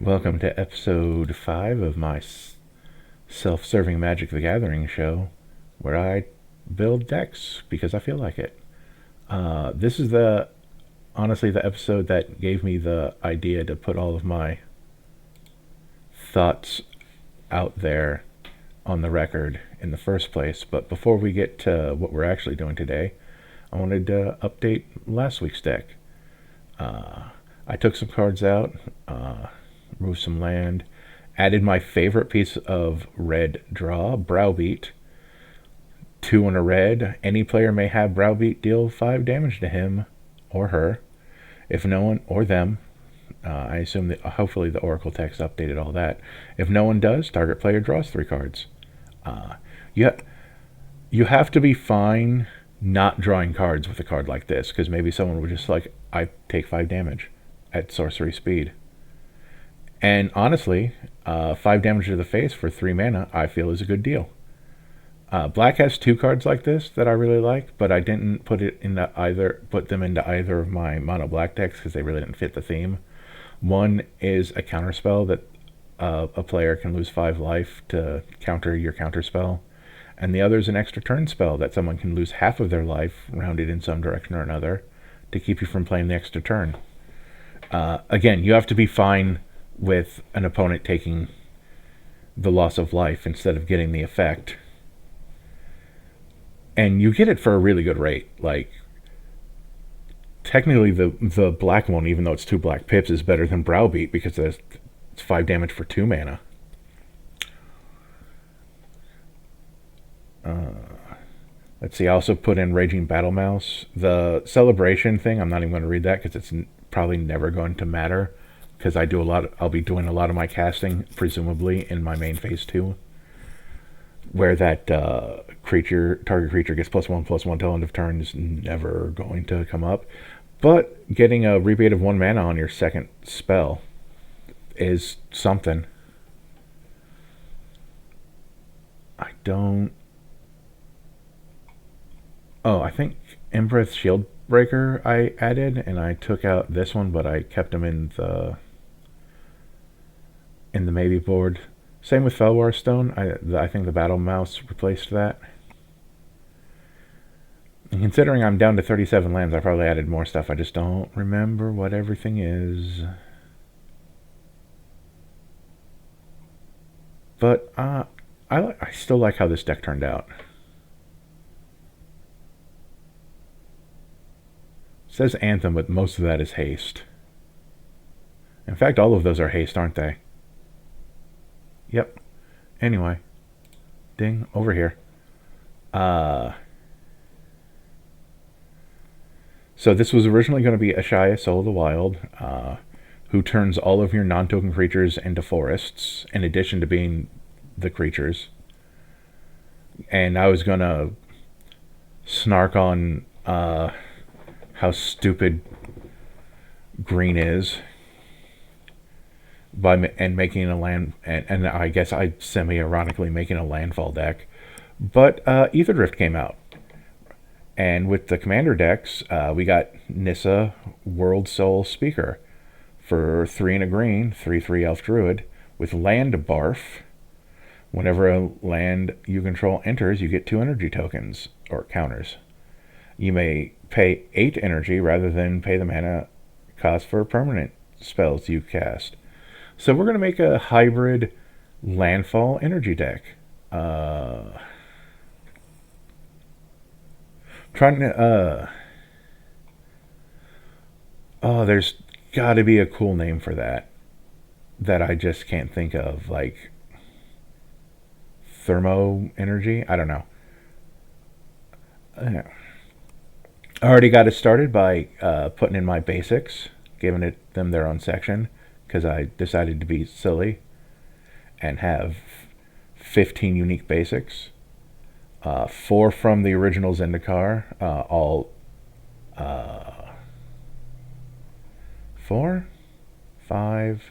Welcome to episode 5 of my self-serving Magic the Gathering show, where I build decks because I feel like it. This is honestly the episode that gave me the idea to put all of my thoughts out there on the record in the first place. But before we get to what we're actually doing today, I wanted to update last week's deck. I took some cards out, removed some land, added my favorite piece of red draw, Browbeat. 2 in a red. Any player may have Browbeat deal 5 damage to him or her. If no one, or them, I assume that hopefully the Oracle text updated all that. If no one does, target player draws 3 cards. You, you have to be fine not drawing cards with a card like this, because maybe someone would just like, I take 5 damage at sorcery speed. And honestly, 5 damage to the face for 3 mana, I feel is a good deal. Black has 2 cards like this that I really like, but I didn't put them into either of my mono black decks because they really didn't fit the theme. One is a counterspell that a player can lose 5 life to counter your counterspell, and the other is an extra turn spell that someone can lose half of their life, rounded in some direction or another, to keep you from playing the extra turn. Again, you have to be fine with an opponent taking the loss of life instead of getting the effect. And you get it for a really good rate. Like, technically the black one, even though it's 2 black pips, is better than Browbeat because it's 5 damage for 2 mana. Let's see, I also put in Raging Battle Mouse. The celebration thing, I'm not even going to read that because it's probably never going to matter, because I'll be doing a lot of my casting, presumably, in my main phase 2, where that target creature gets +1/+1 till end of turn is never going to come up. But getting a rebate of 1 mana on your second spell is something. I think Embereth Shieldbreaker I added, and I took out this one, but I kept them in the maybe board. Same with Felwar Stone. I think the Battle Mouse replaced that. And considering I'm down to 37 lands, I probably added more stuff. I just don't remember what everything is. But I still like how this deck turned out. It says Anthem, but most of that is haste. In fact, all of those are haste, aren't they? Yep. Anyway. Ding. Over here. So this was originally going to be Ashaya, Soul of the Wild, who turns all of your non-token creatures into forests, in addition to being the creatures. And I was going to snark on how stupid green is making a land, and I guess I semi-ironically making a landfall deck. But Aetherdrift came out. And with the commander decks, we got Nissa, Worldsoul Speaker for 3 and a green, 3/3 Elf Druid, with land-barf. Whenever a land you control enters, you get 2 energy tokens, or counters. You may pay 8 energy rather than pay the mana cost for permanent spells you cast. So we're going to make a hybrid landfall energy deck. There's got to be a cool name for that I just can't think of, like thermo energy. I don't know. I already got it started by putting in my basics, giving them their own section, because I decided to be silly and have 15 unique basics. 4 from the original Zendikar, all 4, 5,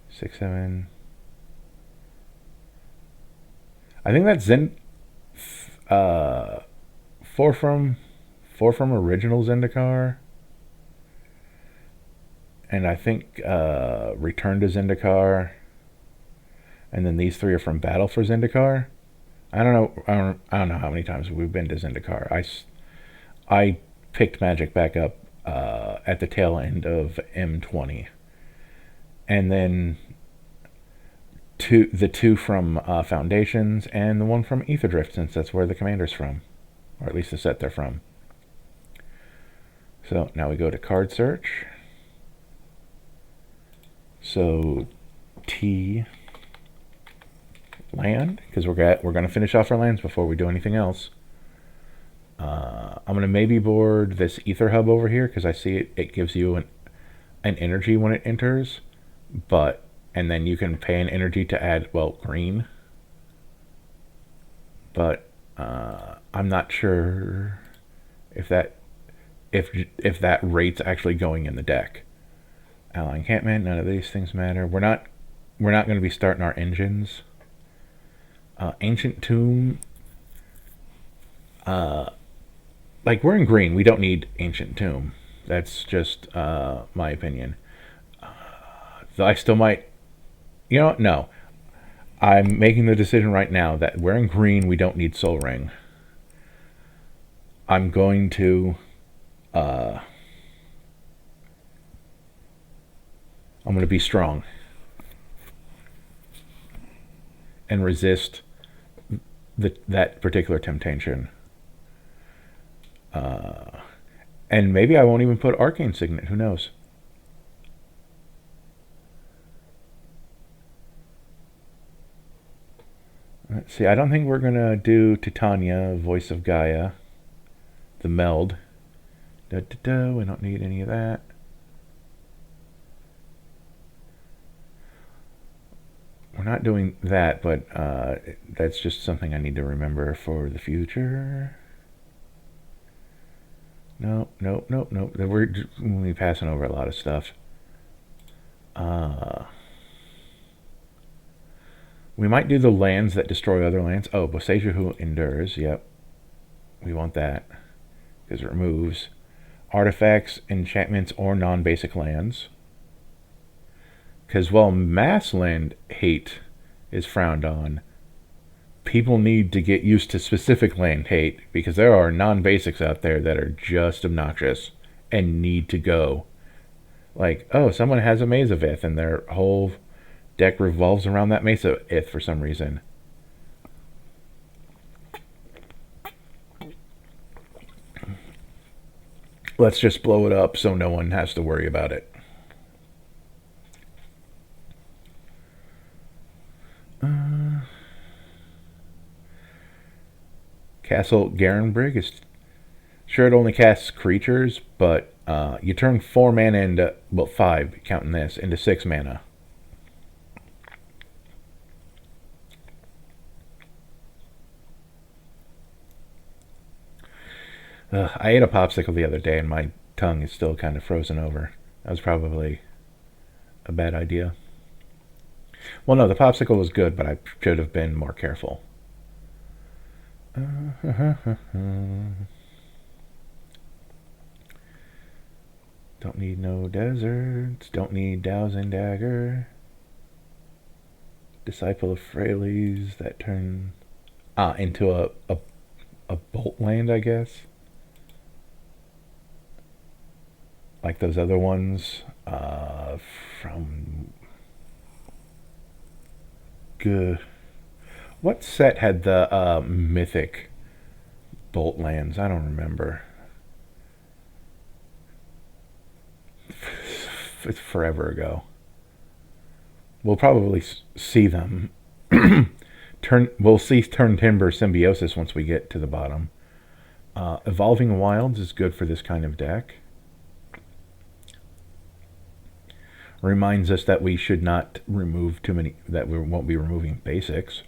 6, 7. I think that's 4 from original Zendikar, and I think Return to Zendikar, and then these three are from Battle for Zendikar. I don't know. I don't know how many times we've been to Zendikar. I picked Magic back up at the tail end of M20, and then the two from Foundations and the one from Aetherdrift, since that's where the commander's from, or at least the set they're from. So now we go to card search. So T land, because we're going to finish off our lands before we do anything else. I'm going to maybe board this Ether Hub over here because I see it gives you an energy when it enters, and then you can pay an energy to add, well, green. But I'm not sure if that rate's actually going in the deck. Ally encampment, none of these things matter. We're not going to be starting our engines. Ancient Tomb, like, we're in green. We don't need Ancient Tomb. That's just my opinion. I still might, no. I'm making the decision right now that we're in green. We don't need Soul Ring. I'm going to be strong and resist that particular temptation. And maybe I won't even put Arcane Signet. Who knows? Let's see. I don't think we're going to do Titania, Voice of Gaia, the Meld. We don't need any of that. We're not doing that, but that's just something I need to remember for the future. No. We're going to be passing over a lot of stuff. We might do the lands that destroy other lands. Oh, Boseiju Who Endures. Yep. We want that because it removes artifacts, enchantments, or non-basic lands. Because, well, mass land hate is frowned on, people need to get used to specific land hate, because there are non-basics out there that are just obnoxious and need to go. Like, oh, someone has a Maze of Ith, and their whole deck revolves around that Maze of Ith for some reason. Let's just blow it up so no one has to worry about it. Castle Garenbrig is sure it only casts creatures, but you turn 4 mana into, well, 5, counting this, into 6 mana. I ate a popsicle the other day and my tongue is still kind of frozen over. That was probably a bad idea. Well, no, the popsicle was good, but I should have been more careful. Don't need no deserts. Don't need Dowsing Dagger. Disciple of Freyles that turn into a bolt land, I guess. Like those other ones from good. What set had the mythic bolt lands? I don't remember. It's forever ago. We'll probably see them. We'll see Turn Timber Symbiosis once we get to the bottom. Evolving Wilds is good for this kind of deck. Reminds us that we should not remove too many, that we won't be removing basics.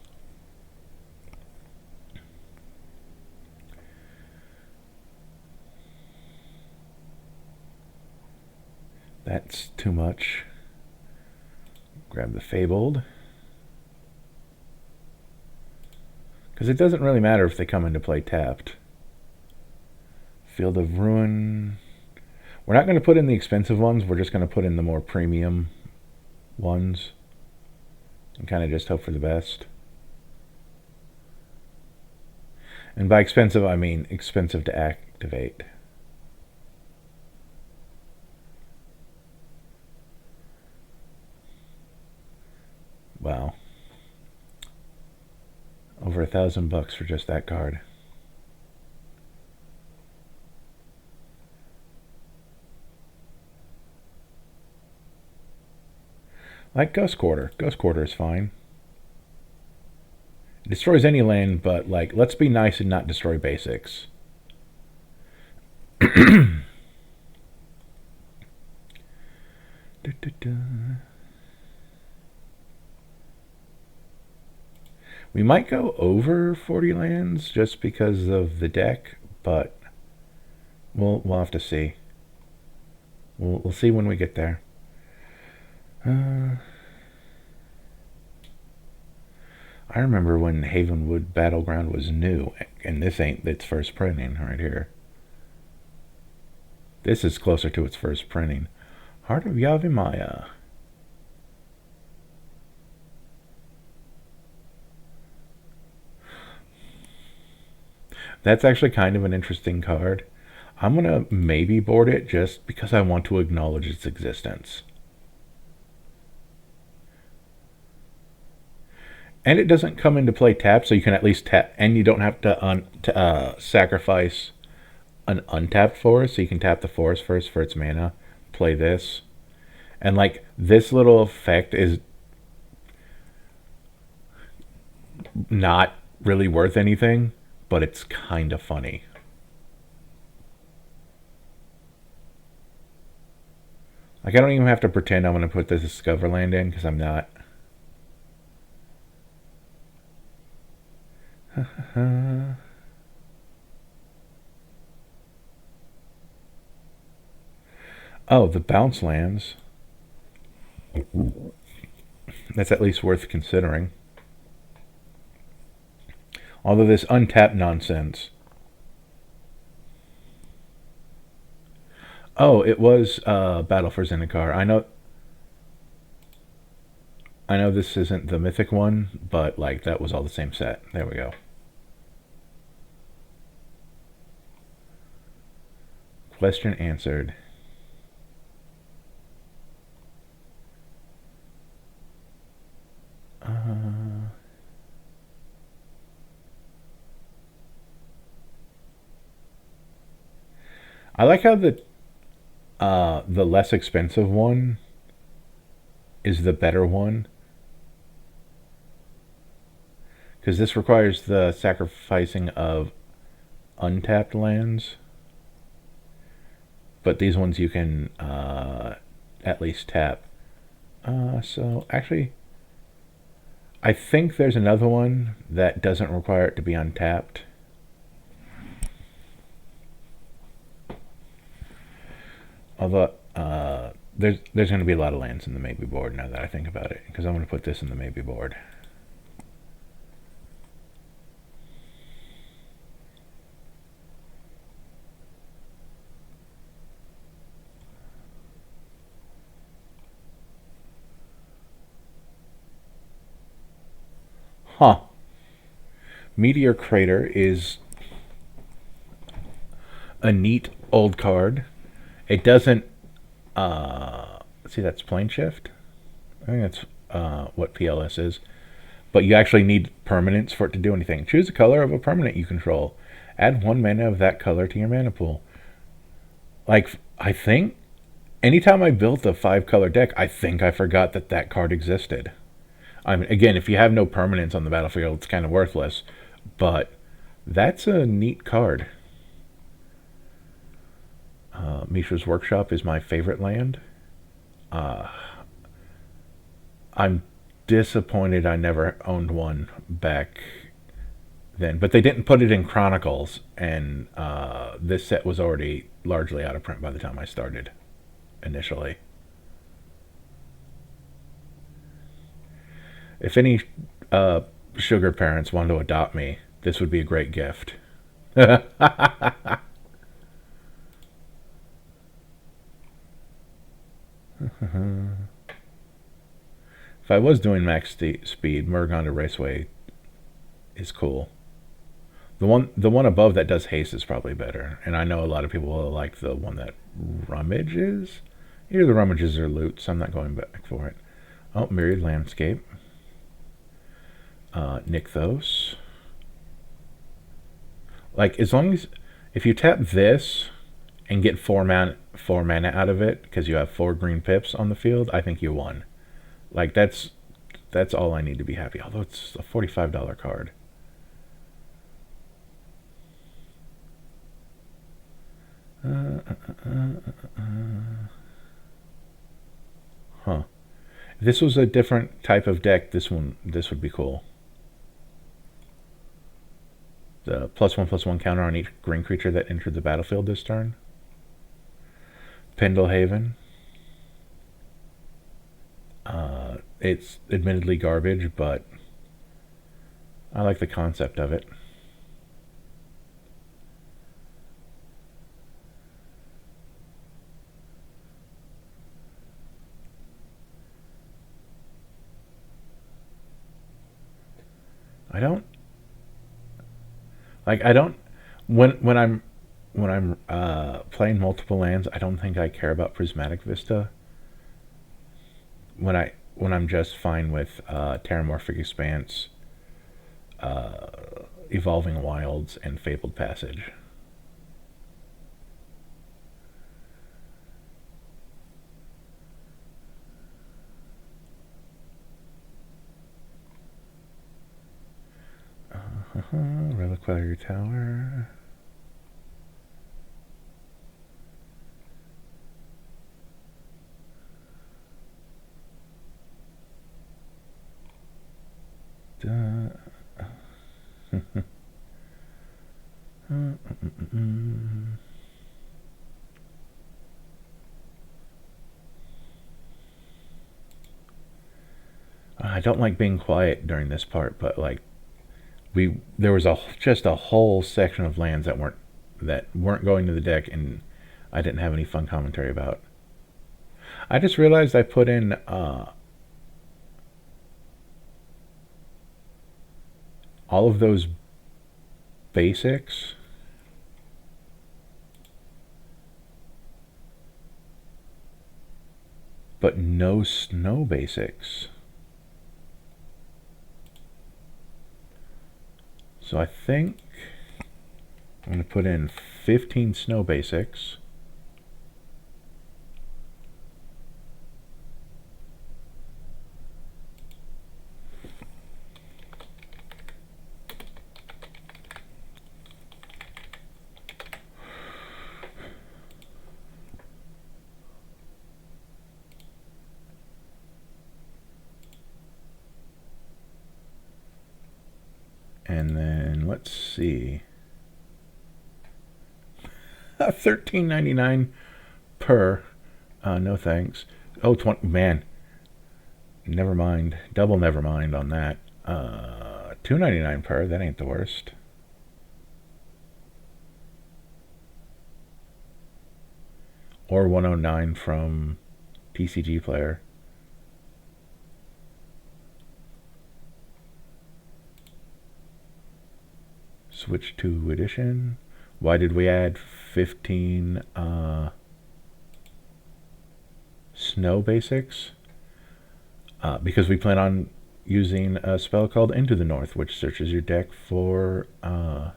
That's too much. Grab the Fabled. Because it doesn't really matter if they come into play tapped. Field of Ruin. We're not going to put in the expensive ones. We're just going to put in the more premium ones and kind of just hope for the best. And by expensive, I mean expensive to activate. Wow. Over $1,000 for just that card. Like Ghost Quarter. Ghost Quarter is fine. It destroys any land, but like, let's be nice and not destroy basics. We might go over 40 lands just because of the deck, but we'll have to see. We'll see when we get there. I remember when Havenwood Battleground was new, and this ain't its first printing right here. This is closer to its first printing. Heart of Yavimaya. That's actually kind of an interesting card. I'm going to maybe board it just because I want to acknowledge its existence. And it doesn't come into play tapped, so you can at least tap, and you don't have to sacrifice an untapped forest, so you can tap the forest first for its mana, play this. And like, this little effect is not really worth anything, but it's kind of funny. Like, I don't even have to pretend I'm going to put this Discover land in, because I'm not. Oh, the bounce lands. That's at least worth considering. Although this untapped nonsense. Oh, it was Battle for Zendikar. I know this isn't the mythic one, but like, that was all the same set. There we go. Question answered. I like how the less expensive one is the better one, because this requires the sacrificing of untapped lands, but these ones you can at least tap. So actually, I think there's another one that doesn't require it to be untapped. Although there's going to be a lot of lands in the maybe board now that I think about it, because I'm going to put this in the maybe board. Huh. Meteor Crater is a neat old card. It doesn't, see, that's plane shift. I think that's what PLS is. But you actually need permanents for it to do anything. Choose the color of a permanent you control. Add 1 mana of that color to your mana pool. Like, I think, anytime I built a 5-color deck, I think I forgot that that card existed. I mean, again, if you have no permanents on the battlefield, it's kind of worthless. But that's a neat card. Mishra's Workshop is my favorite land. I'm disappointed I never owned one back then, but they didn't put it in Chronicles, and this set was already largely out of print by the time I started initially. If any sugar parents wanted to adopt me, this would be a great gift. If I was doing max speed, Murgonda Raceway is cool. The one above that does haste is probably better, and I know a lot of people will like the one that rummages. Either the rummages or loot, so I'm not going back for it. Oh, Myriad Landscape. Nykthos. Like, as long as if you tap this and get four mana out of it because you have 4 green pips on the field, I think you won. Like, that's all I need to be happy. Although it's a $45 card. Huh. If this was a different type of deck, this would be cool. The +1/+1 counter on each green creature that entered the battlefield this turn. Pendlehaven. It's admittedly garbage, but I like the concept of it. I don't when I'm playing multiple lands, I don't think I care about Prismatic Vista. When I'm just fine with Terramorphic Expanse, Evolving Wilds, and Fabled Passage. Reliquary Tower. I don't like being quiet during this part, but like there was just a whole section of lands that weren't going to the deck, and I didn't have any fun commentary about. I just realized I put in all of those basics. But no snow basics. So I think I'm going to put in 15 snow basics. And then let's see. $13.99 per. No thanks. Oh, 20, man. Never mind. Double never mind on that. $2.99 per. That ain't the worst. Or 109 from TCG Player. Switch to edition. Why did we add 15 snow basics? Because we plan on using a spell called Into the North, which searches your deck for a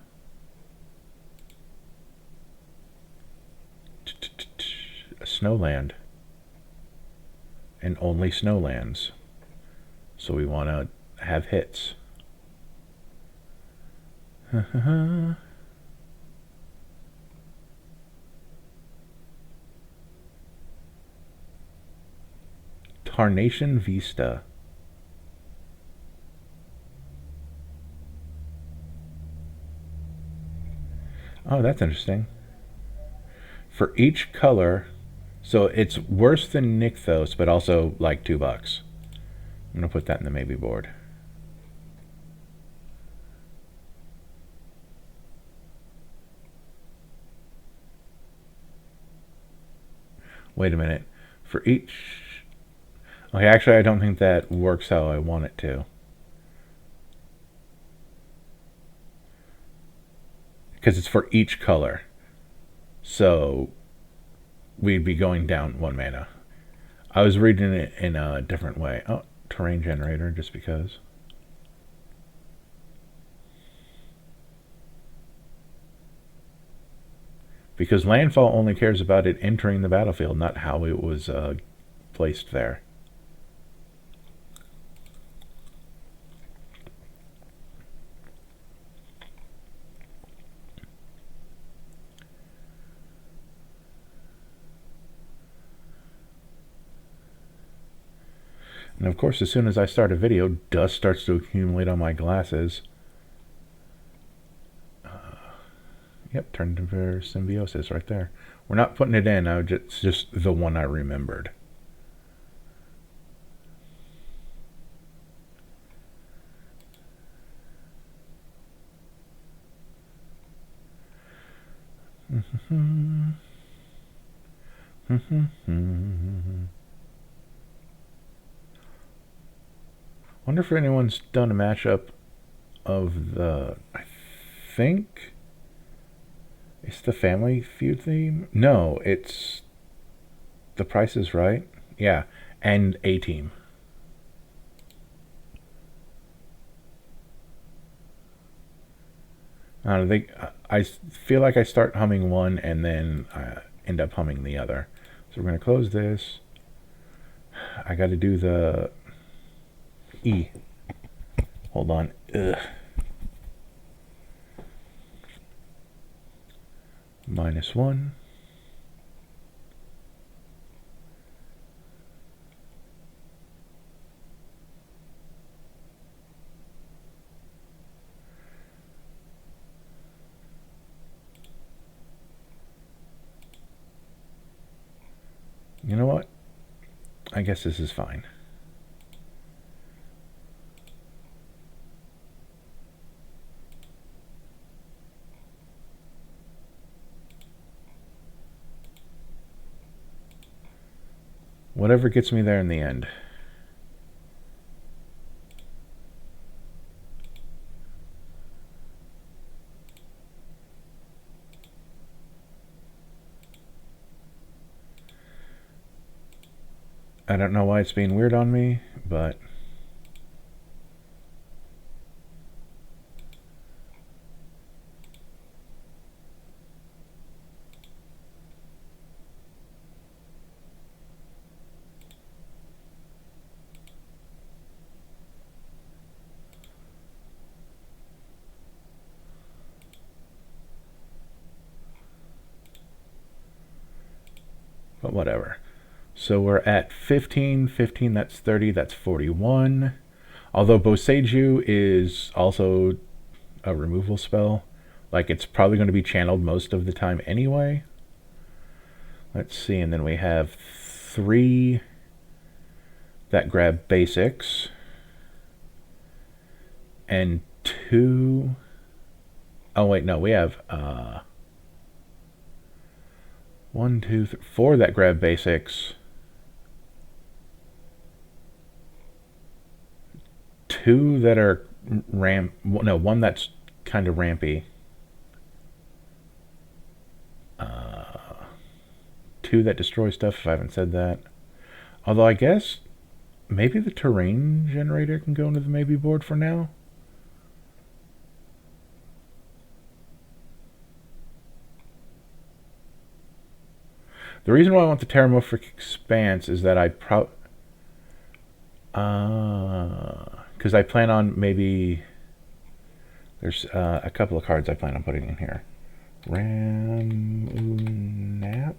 snowland. And only snowlands. So we want to have hits. Tarnation Vista. Oh, that's interesting. For each color, so it's worse than Nykthos, but also like $2. I'm gonna put that in the maybe board. Wait a minute. For each Okay, actually, I don't think that works how I want it to. Because it's for each color. So we'd be going down 1 mana. I was reading it in a different way. Oh, terrain generator, just because. Because landfall only cares about it entering the battlefield, not how it was placed there. And of course, as soon as I start a video, dust starts to accumulate on my glasses. Yep, turned into symbiosis right there. We're not putting it in, it's just the one I remembered. Wonder if anyone's done a matchup of the... I think it's the Family Feud theme. No, it's The Price is Right. Yeah, and A-Team. I feel like I start humming one and then I end up humming the other. So we're going to close this. I got to do the E. Hold on. Ugh. -1. You know what? I guess this is fine. Whatever gets me there in the end. I don't know why it's being weird on me, but... But whatever. So we're at 15. 15, that's 30, that's 41. Although Boseiju is also a removal spell. Like, it's probably going to be channeled most of the time anyway. Let's see, and then we have 3 that grab basics. And 2... Oh, wait, no, we have... 1, 2, 3, 4 that grab basics. 2 that are no, 1 that's kind of rampy. 2 that destroy stuff, if I haven't said that. Although I guess maybe the terrain generator can go into the maybe board for now. The reason why I want the Terramorphic Expanse is that because I plan on maybe... There's a couple of cards I plan on putting in here. Nap.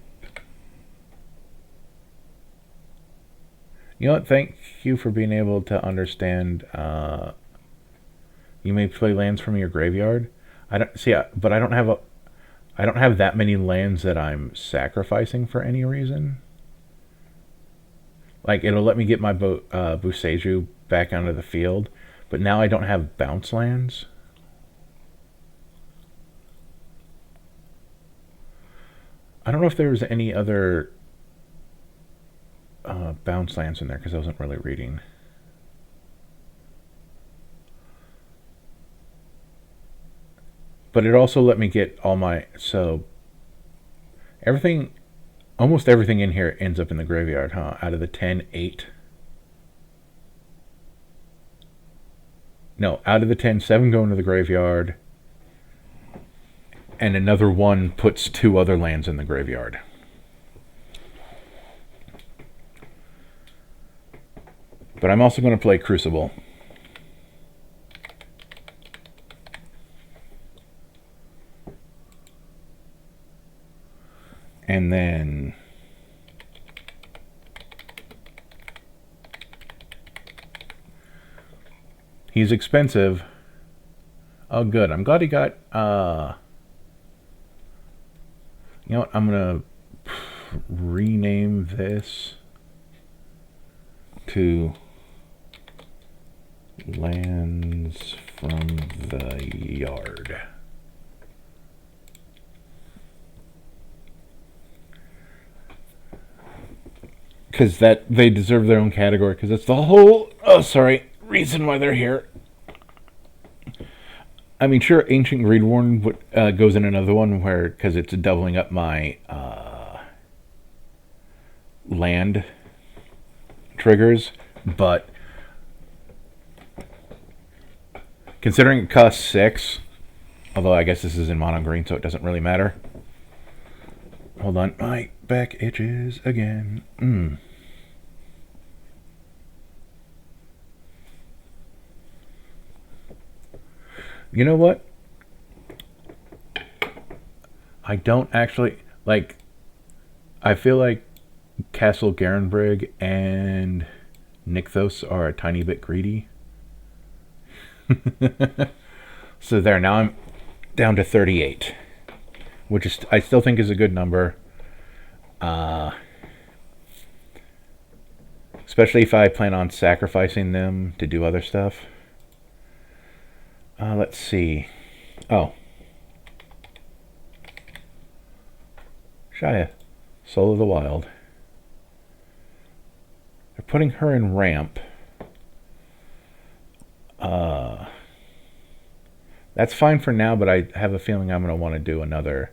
You know what? Thank you for being able to understand. You may play lands from your graveyard. I don't see, but I don't have that many lands that I'm sacrificing for any reason. Like, it'll let me get my Boseiju back onto the field, but now I don't have bounce lands. I don't know if there was any other bounce lands in there because I wasn't really reading. But it also let me get all my... So, everything... Almost everything in here ends up in the graveyard, huh? Out of the 10, 8. No, out of the 10, 7 go into the graveyard. And another 1 puts 2 other lands in the graveyard. But I'm also going to play Crucible. And then... He's expensive. Oh, good. I'm glad he got... You know what? I'm going to rename this to Lands from the Yard. Because that they deserve their own category, because it's the whole reason why they're here. I mean, sure, Ancient Greedworn goes in another one where, because it's doubling up my land triggers, but considering it costs 6, although I guess this is in mono green, so it doesn't really matter. Hold on, my back itches again. You know what? I don't actually... Like, I feel like Castle Garenbrig and Nykthos are a tiny bit greedy. So there, now I'm down to 38. Which is, I still think is a good number. Especially if I plan on sacrificing them to do other stuff. Let's see. Oh. Shia. Soul of the Wild. They're putting her in ramp. That's fine for now, but I have a feeling I'm going to want to do another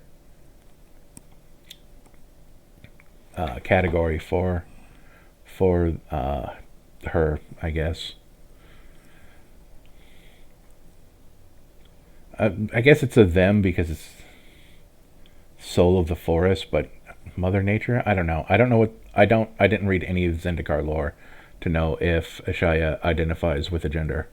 category for her, I guess. I guess it's a them because it's Soul of the Forest, but Mother Nature? I don't know. I don't know what... I didn't read any of Zendikar lore to know if Ashaya identifies with a gender.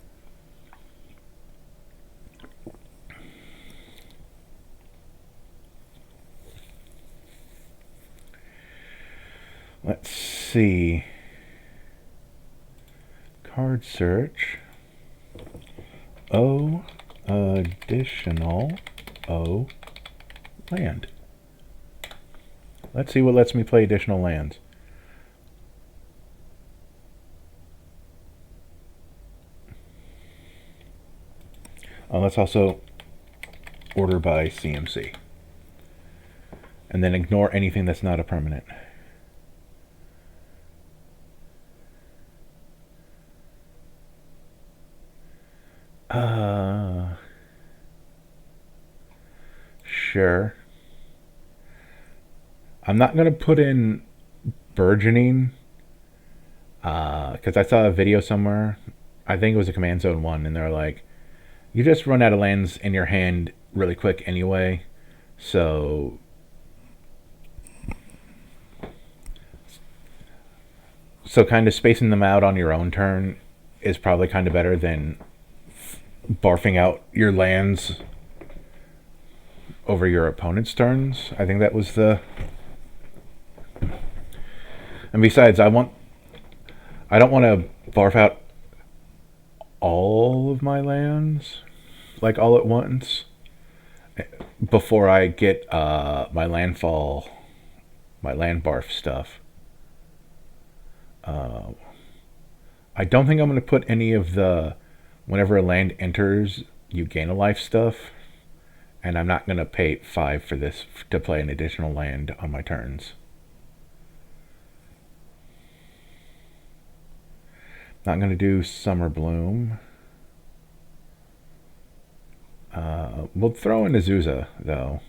Let's see. Card search. O additional O land. Let's see what lets me play additional lands. Let's also order by CMC. And then ignore anything that's not a permanent. Sure. I'm not going to put in burgeoning because I saw a video somewhere. I think it was a Command Zone 1, and they're like, you just run out of lands in your hand really quick anyway, so kind of spacing them out on your own turn is probably kind of better than barfing out your lands over your opponent's turns. I think that was the... And besides, I don't want to barf out all of my lands, like all at once, before I get my landfall, my land barf stuff. I don't think I'm going to put any of the whenever a land enters, you gain a life stuff. And I'm not going to pay 5 for this to play an additional land on my turns. Not going to do Summer Bloom. We'll throw in Azusa, though.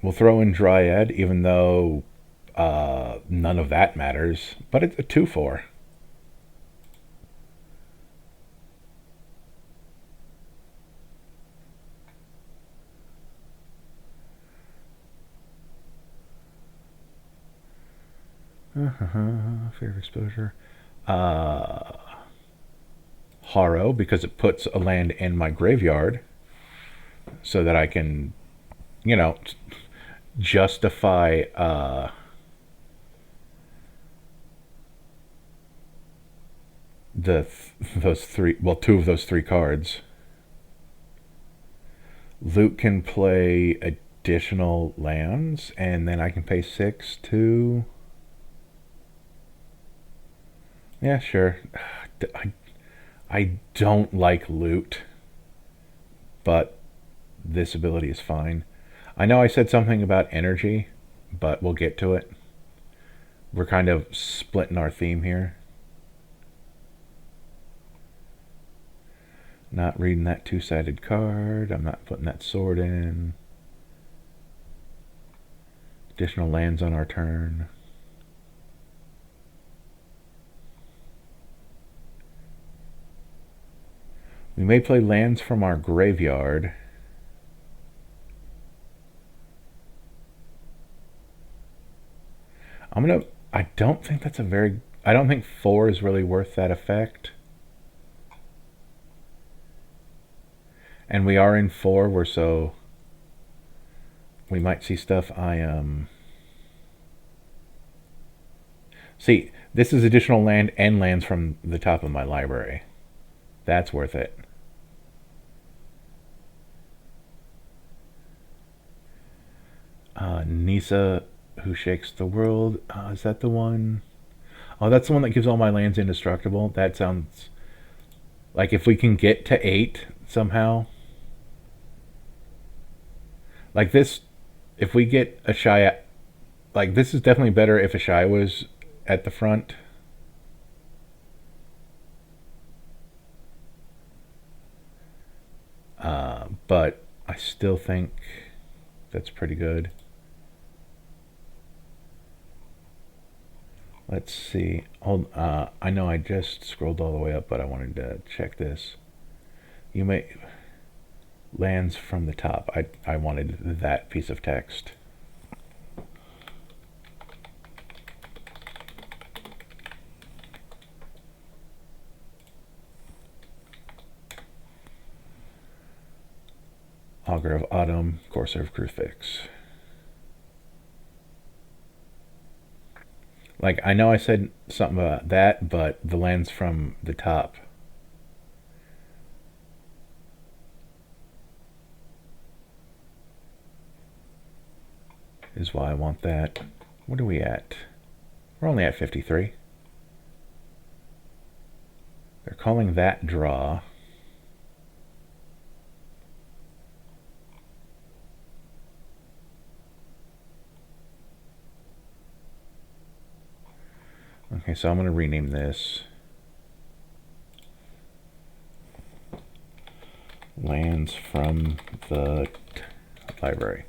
We'll throw in Dryad, even though none of that matters. But it's a 2/4. Fear of exposure. Harrow, because it puts a land in my graveyard so that I can, justify those three, well, two of those three cards. Luke can play additional lands, and then I can pay 6 to. Yeah, sure. I don't like loot, but this ability is fine. I know I said something about energy, but we'll get to it. We're kind of splitting our theme here. Not reading that two-sided card. I'm not putting that sword in. Additional lands on our turn. We may play lands from our graveyard. I don't think that's I don't think 4 is really worth that effect. And we are in 4, we might see stuff See, this is additional land and lands from the top of my library. That's worth it. Nissa, Who Shakes the World. Is that the one? Oh, that's the one that gives all my lands indestructible. That sounds like if we can get to 8 somehow. Like this, if we get a Shy, like this is definitely better if a Shy was at the front. But I still think that's pretty good. Let's see. I know I just scrolled all the way up, but I wanted to check this. You may lands from the top. I wanted that piece of text. Augur of Autumn, Corsair of Crucifix. Like, I know I said something about that, but the lands from the top. Is why I want that. What are we at? We're only at 53. They're calling that draw. Okay, so I'm going to rename this Lands from the Library.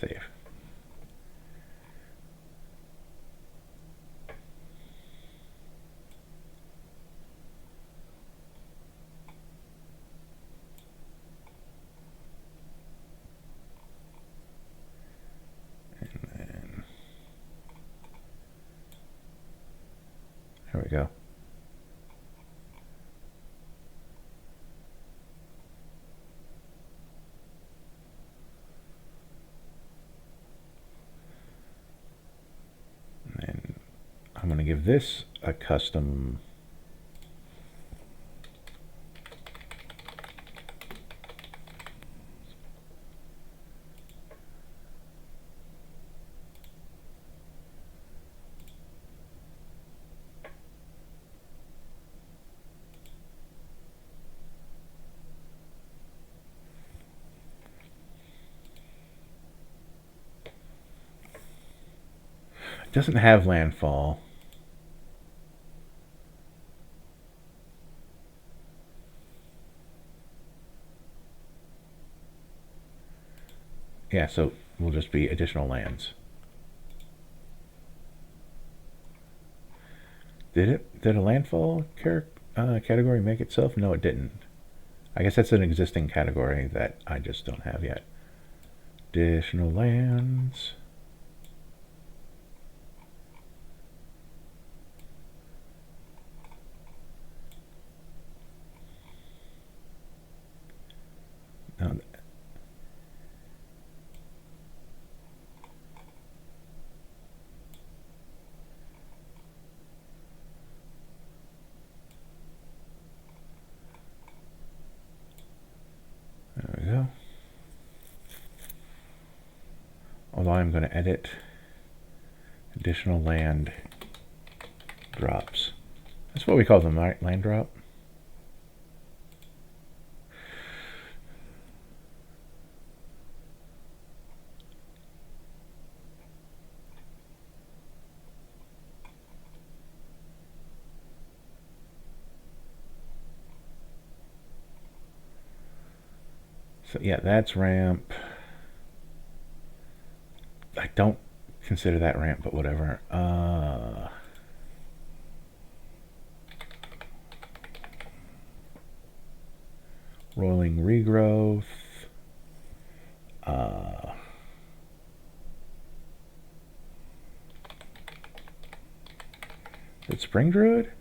Save. There we go. And I'm going to give this a custom. doesn't have landfall. Yeah, so will just be additional lands. Did a landfall category make itself? No, it didn't. I guess that's an existing category that I just don't have yet. Additional lands. No, there we go. Although I'm going to edit additional land drops. That's what we call them, right? Land drop. So yeah, that's ramp. I don't consider that ramp, but whatever. Rolling regrowth. Is it Spring Druid?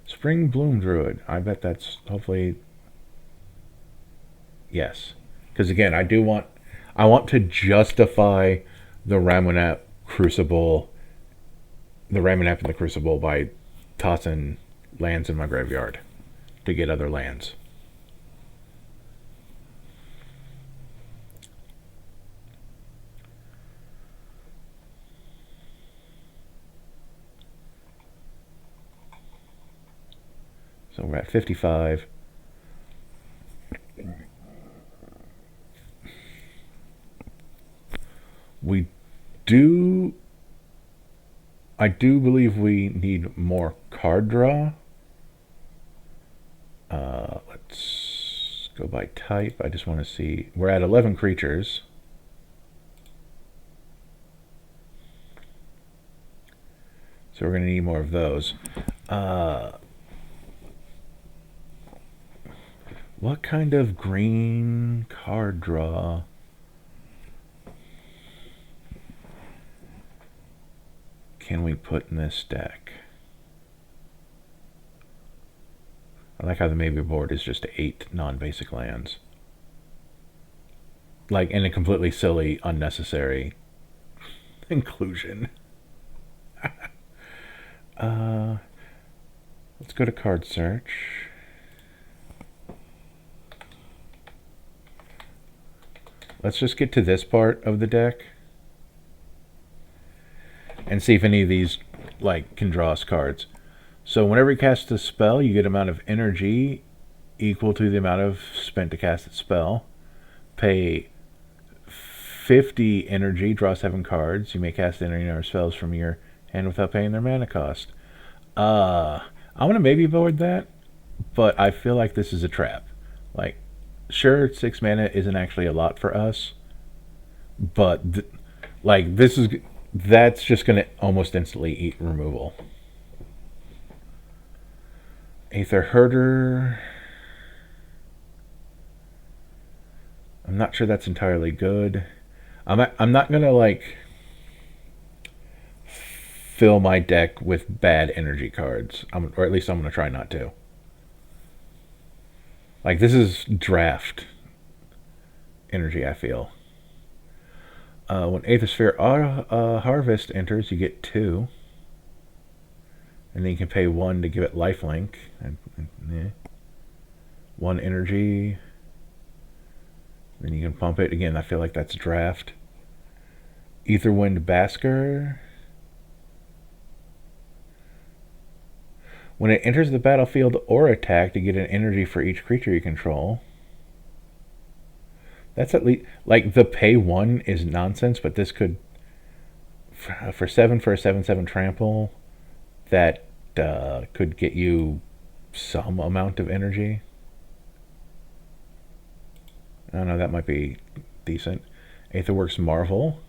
Spring Bloom Druid. I bet that's hopefully... Yes. Because again, I want to justify the Ramunap Crucible, the Ramunap in the Crucible by tossing lands in my graveyard to get other lands. So we're at 55. I do believe we need more card draw. Let's go by type. I just want to see. We're at 11 creatures. So we're going to need more of those. What kind of green card draw can we put in this deck? I like how the maybe board is just 8 non-basic lands. Like, in a completely silly, unnecessary inclusion. Let's go to card search. Let's just get to this part of the deck and see if any of these like can draw us cards. So whenever you cast a spell, you get amount of energy equal to the amount of spent to cast the spell. Pay 50 energy, draw 7 cards. You may cast any number of spells from your hand without paying their mana cost. I'm gonna maybe board that, but I feel like this is a trap. Like, sure, 6 mana isn't actually a lot for us, but like that's just gonna almost instantly eat removal. Aether Herder. I'm not sure that's entirely good. I'm not gonna like fill my deck with bad energy cards, or at least I'm gonna try not to. Like, this is draft energy, I feel. When Aethersphere Harvest enters, you get 2. And then you can pay 1 to give it lifelink. 1 energy. Then you can pump it. Again, I feel like that's draft. Aetherwind Basker. When it enters the battlefield or attack, to get an energy for each creature you control. That's at least, like, the pay 1 is nonsense, but this could for 7 for a 7/7 trample, that could get you some amount of energy. I don't know, that might be decent. Aetherworks Marvel.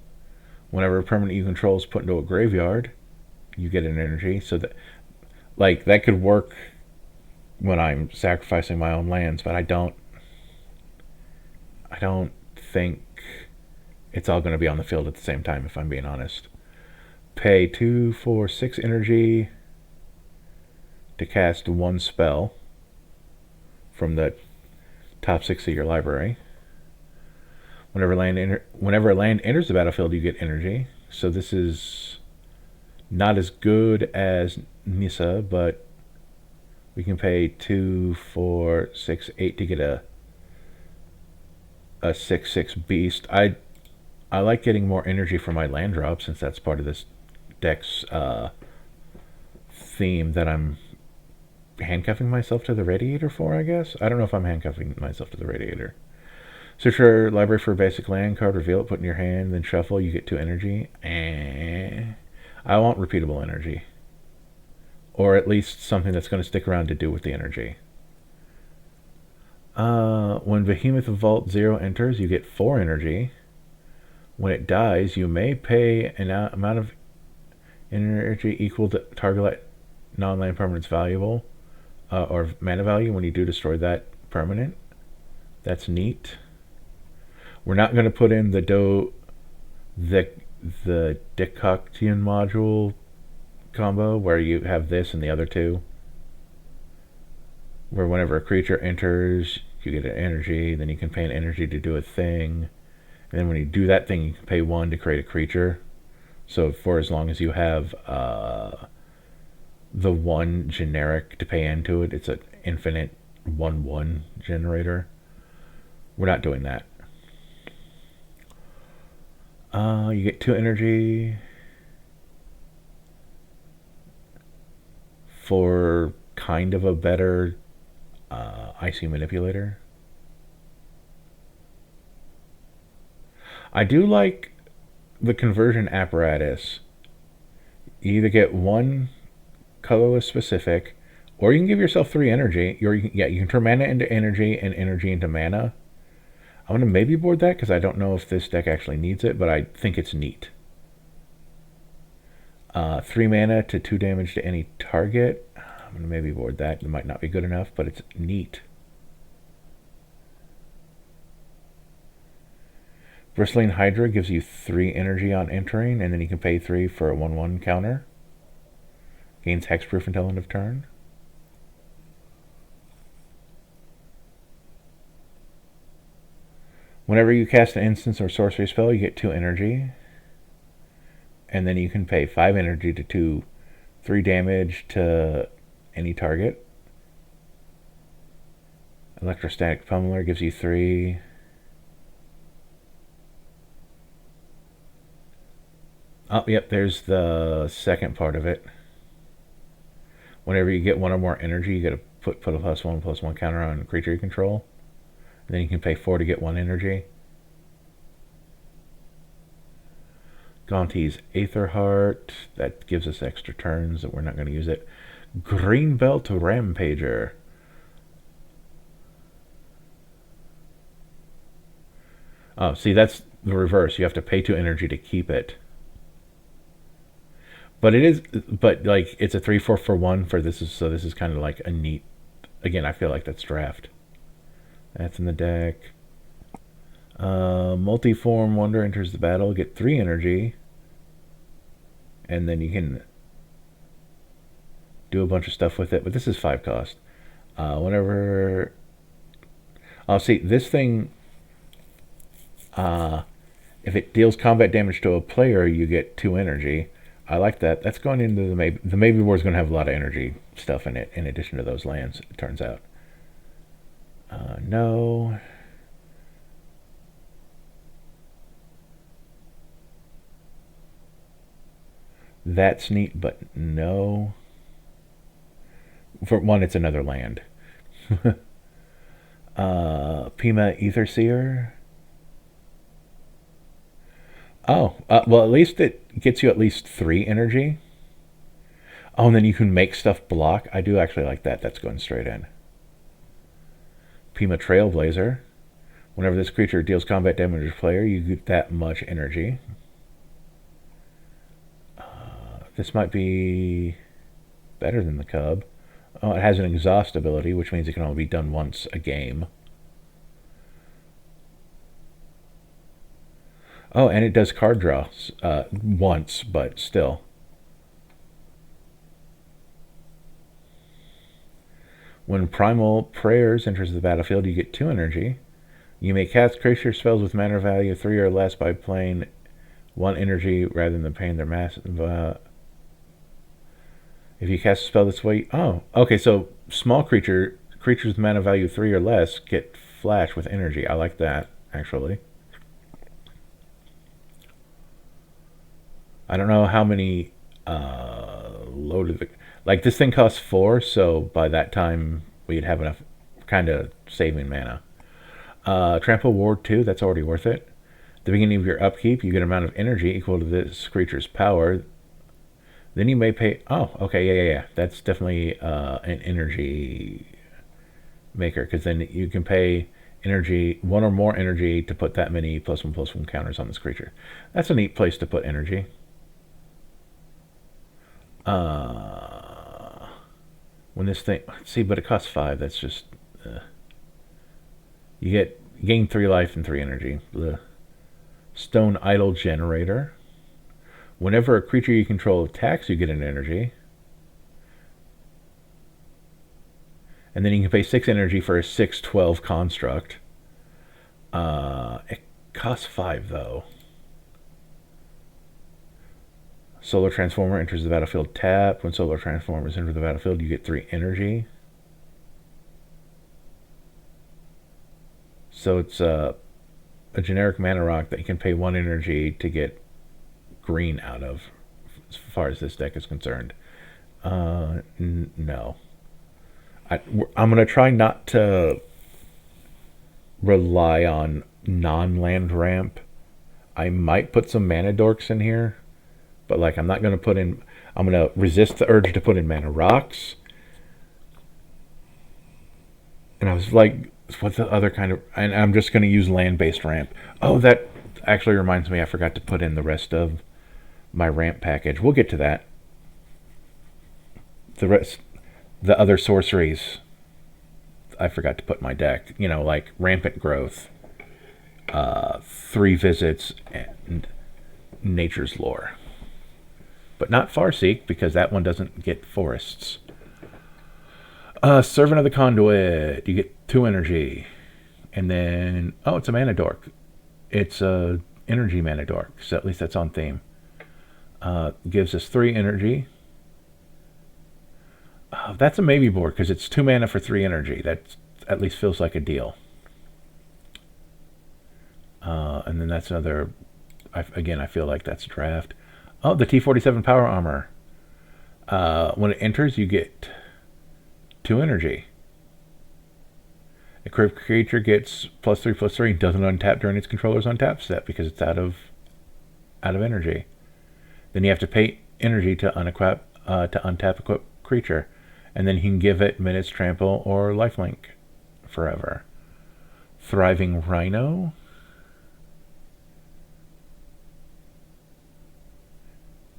Whenever a permanent you control is put into a graveyard, you get an energy. So that, like, that could work when I'm sacrificing my own lands, but I don't think it's all going to be on the field at the same time, if I'm being honest. Pay 2 for 6 energy to cast one spell from the top 6 of your library. Whenever a land enters the battlefield, you get energy. So this is not as good as Nissa, but we can pay 2 for 6, 8 to get a 6/6 beast. I like getting more energy for my land drop, since that's part of this deck's theme that I'm handcuffing myself to the radiator for, I guess. I don't know if I'm handcuffing myself to the radiator. Search your library for a basic land card, reveal it, put it in your hand, then shuffle, you get 2 energy. I want repeatable energy. Or at least something that's going to stick around to do with the energy. When Behemoth of Vault 0 enters, you get 4 energy. When it dies, you may pay an amount of energy equal to target non-land permanent's valuable or mana value when you do destroy that permanent. That's neat. We're not going to put in the Decoctian module combo where you have this and the other two, where whenever a creature enters, you get an energy, then you can pay an energy to do a thing, and then when you do that thing, you can pay 1 to create a creature. So for as long as you have the 1 generic to pay into it, it's an infinite 1/1 generator. We're not doing that. You get 2 energy for kind of a better Icy Manipulator. I do like the conversion apparatus. You either get 1 colorless specific, or you can give yourself 3 energy. You can turn mana into energy and energy into mana. I'm going to maybe board that because I don't know if this deck actually needs it, but I think it's neat. 3 mana to 2 damage to any target. I'm going to maybe board that. It might not be good enough, but it's neat. Bristling Hydra gives you 3 energy on entering, and then you can pay 3 for a 1/1 counter. Gains hexproof until end of turn. Whenever you cast an instance or sorcery spell, you get 2 energy. And then you can pay 5 energy to 2, 3 damage to any target. Electrostatic Pummeler gives you 3. Oh, yep, there's the second part of it. Whenever you get 1 or more energy, you get to put a +1/+1 counter on a creature you control. And then you can pay 4 to get 1 energy. Gonti's Aetherheart, that gives us extra turns that we're not going to use it. Greenbelt Rampager. Oh, see, that's the reverse. You have to pay 2 energy to keep it. But it's a 3/4 for 1 for this. So this is kind of like a neat. Again, I feel like that's draft. That's in the deck. Multiform Wonder enters the battle. Get 3 energy. And then you can do a bunch of stuff with it. But this is 5 cost. Whenever... Oh, see, this thing... if it deals combat damage to a player, you get 2 energy. I like that. That's going into the maybe. The maybe war is going to have a lot of energy stuff in it, in addition to those lands, it turns out. No. That's neat, but no. For one, it's another land. Pima Aetherseer. Oh, well, at least it gets you at least 3 energy. Oh, and then you can make stuff block. I do actually like that. That's going straight in. Pima Trailblazer. Whenever this creature deals combat damage to a player, you get that much energy. This might be better than the Cub. Oh, it has an exhaust ability, which means it can only be done once a game. Oh, and it does card draws once, but still. When Primal Prayers enters the battlefield, you get 2 energy. You may cast creature spells with mana value 3 or less by playing 1 energy rather than paying their massive. If you cast a spell this way, oh, okay. So creatures with mana value 3 or less get flash with energy. I like that actually. I don't know how many loaded like this thing costs 4, so by that time we'd have enough kind of saving mana. Trample Ward 2, that's already worth it. At the beginning of your upkeep, you get an amount of energy equal to this creature's power. Then you may pay. Oh, okay, yeah. That's definitely an energy maker, because then you can pay energy, 1 or more energy, to put that many +1/+1 counters on this creature. That's a neat place to put energy. When this thing, see, but it costs 5. That's just you gain 3 life and 3 energy. The Stone Idol Generator. Whenever a creature you control attacks, you get an energy. And then you can pay 6 energy for a 6/12 construct. It costs 5 though. Solar Transformer enters the battlefield tapped. When Solar Transformers enter the battlefield, you get 3 energy. So it's a generic mana rock that you can pay 1 energy to get green out of, as far as this deck is concerned. No. I'm going to try not to rely on non-land ramp. I might put some mana dorks in here, but like I'm not going to put in. I'm going to resist the urge to put in mana rocks. And I was like, what's the other kind of? And I'm just going to use land-based ramp. Oh, that actually reminds me, I forgot to put in the rest of my ramp package. We'll get to that. The other sorceries, I forgot to put in my deck. You know, like Rampant Growth, 3 Visits, and Nature's Lore. But not Farseek, because that one doesn't get forests. Servant of the Conduit, you get 2 energy. And then, oh, it's a mana dork. It's a energy mana dork, so at least that's on theme. Gives us 3 energy. That's a maybe board, because it's 2 mana for 3 energy. That at least feels like a deal. And then that's another, again, I feel like that's draft. Oh, the T-47 Power Armor. When it enters, you get 2 energy. A creature gets +3/+3, doesn't untap during its controller's untap step because it's out of energy. Then you have to pay energy to untap equip creature, and then you can give it minutes, trample, or lifelink forever. Thriving Rhino.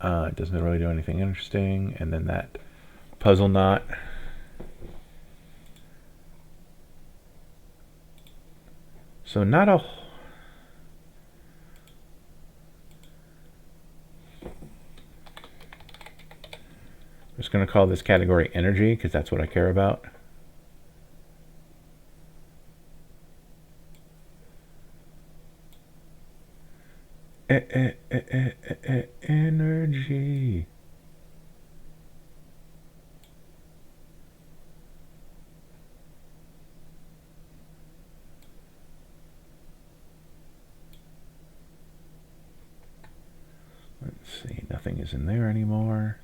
It doesn't really do anything interesting. And then that Puzzle Knot. So not a... I'm just going to call this category energy, because that's what I care about. Energy. Let's see, nothing is in there anymore.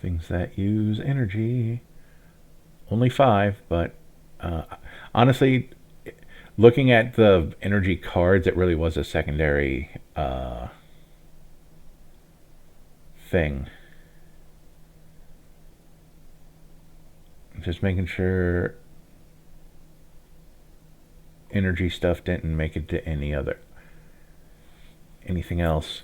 Things that use energy. Only 5, but Honestly, looking at the energy cards, it really was a secondary thing. Just making sure energy stuff didn't make it to anything else.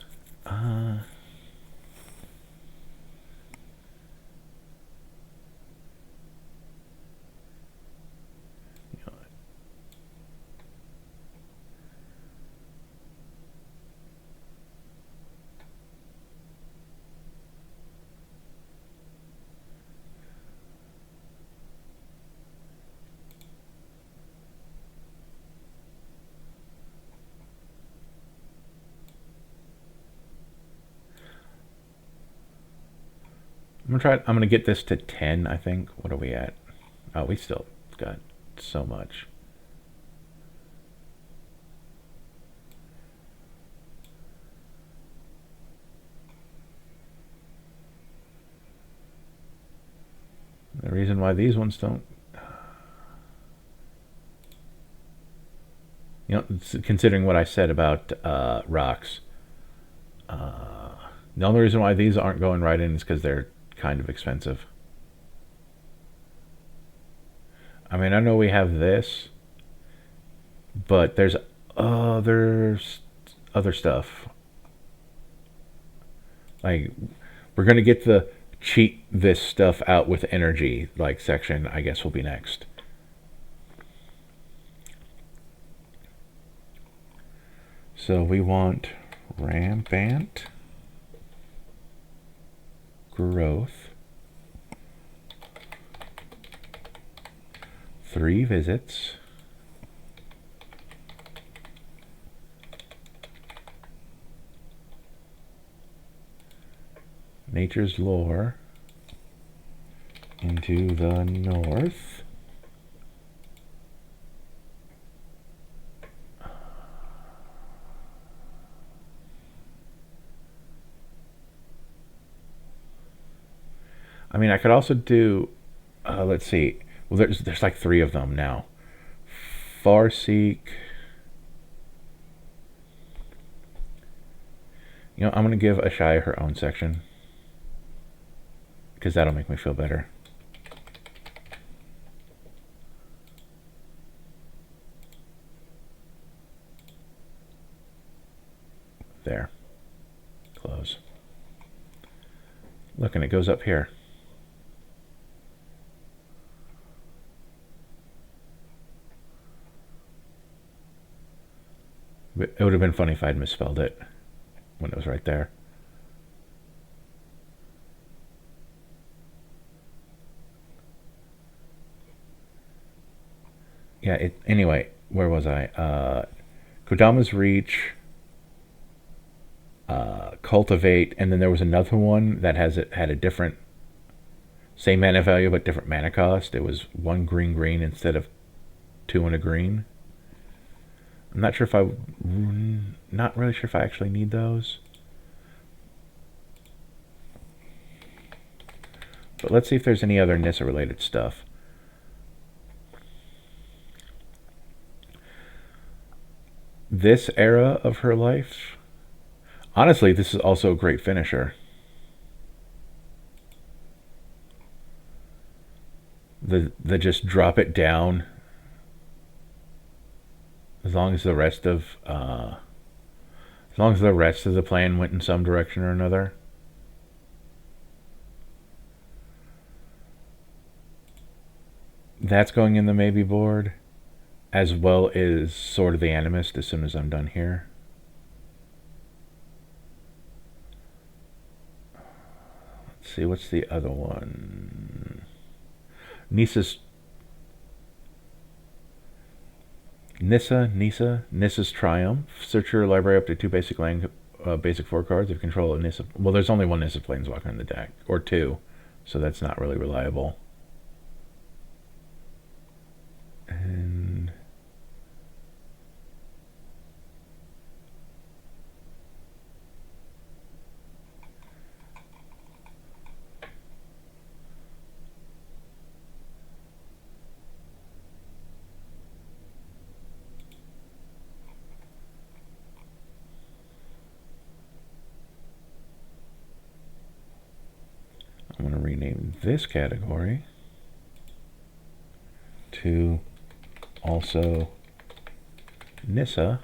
I'm gonna get this to 10, I think. What are we at? Oh, we still got so much. The reason why these ones don't, considering what I said about rocks, the only reason why these aren't going right in is because they're kind of expensive. I mean, I know we have this, but there's other stuff. Like, we're gonna get the cheat this stuff out with energy like section. I guess will be next. So we want rampant growth, 3 visits, nature's lore into the north. I mean, I could also do, let's see. Well, there's like 3 of them now. Farseek. I'm gonna give Ashaya her own section because that'll make me feel better. There. Close. Look, and it goes up here. It would have been funny if I'd misspelled it when it was right there. Yeah, anyway, where was I? Kodama's Reach, Cultivate, and then there was another one that had a different, same mana value but different mana cost. It was 1 green instead of 2 and a green. I'm not really sure if I actually need those. But let's see if there's any other Nissa related stuff. This era of her life, honestly, this is also a great finisher. The just drop it down. As long as the rest of the plan went in some direction or another. That's going in the maybe board, as well as Sword of the Animist as soon as I'm done here. Let's see, what's the other one? Nissa's Triumph. Search your library up to 2 basic land, basic 4 cards. If you control a Nissa, well, there's only 1 Nissa Planeswalker in the deck, or 2, so that's not really reliable. And I'm going to rename this category to also Nissa,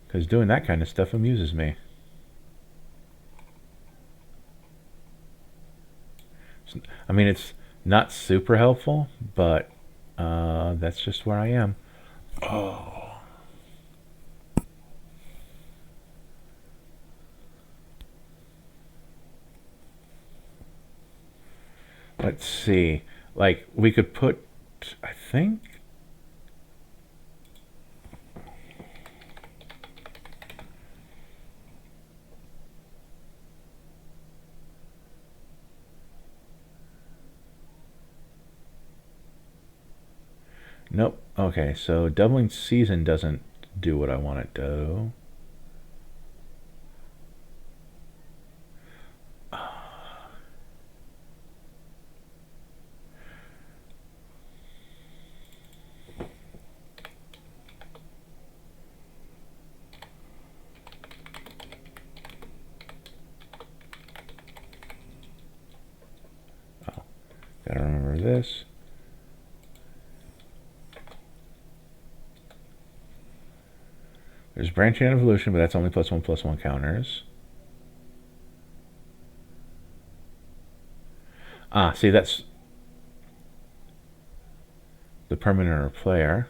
because doing that kind of stuff amuses me. I mean, it's not super helpful, but that's just where I am. Oh. Let's see. Like, we could put, I think. Nope. Okay, so doubling season doesn't do what I want it to. Oh, gotta remember this. There's branching and evolution, but that's only +1/+1 counters. Ah, see, that's the permanent or player.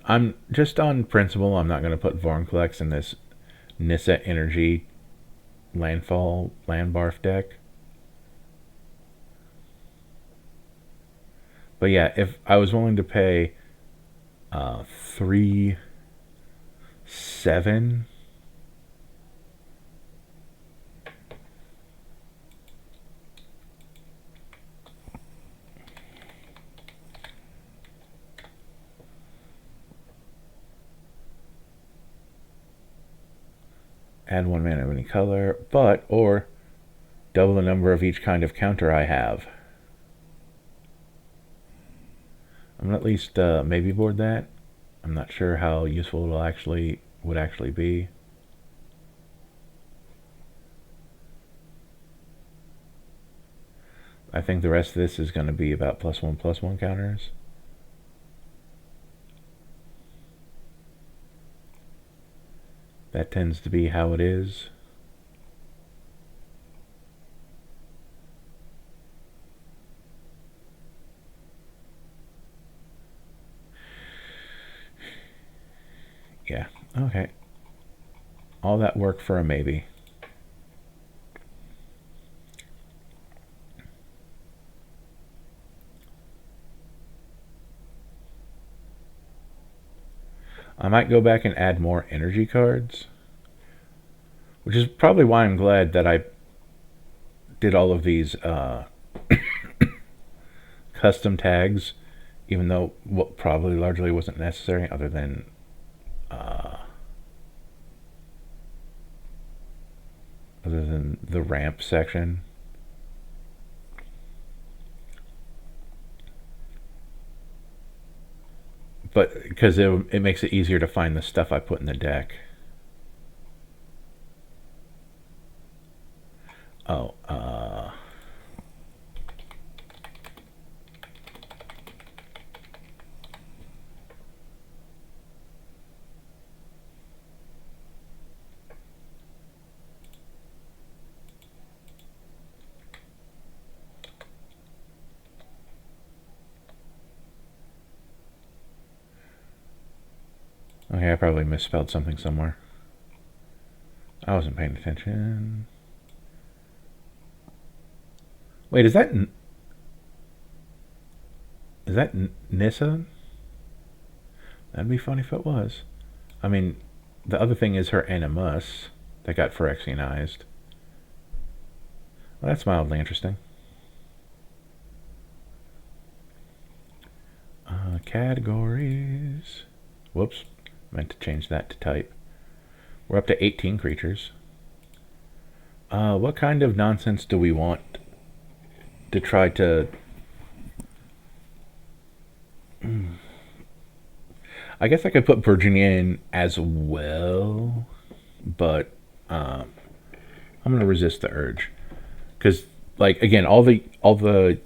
I'm just on principle, I'm not going to put Vornclex in this Nissa energy land-barf deck. But yeah, if I was willing to pay 3-7, add 1 mana of any color, or double the number of each kind of counter I have. I'm gonna at least maybe board that. I'm not sure how useful it would actually be. I think the rest of this is going to be about +1/+1 counters. That tends to be how it is. Yeah, okay. All that work for a maybe. I might go back and add more energy cards, which is probably why I'm glad that I did all of these custom tags, even though what probably largely wasn't necessary other than the ramp section. But because it makes it easier to find the stuff I put in the deck. Oh, okay, I probably misspelled something somewhere. I wasn't paying attention. Wait, is that Nissa? That'd be funny if it was. I mean, the other thing is her Animus that got Phyrexianized. Well, that's mildly interesting. Categories. Whoops, meant to change that to type. We're up to 18 creatures. What kind of nonsense do we want to try to... I guess I could put burgeoning in as well, but I'm gonna resist the urge because, like, again, all the other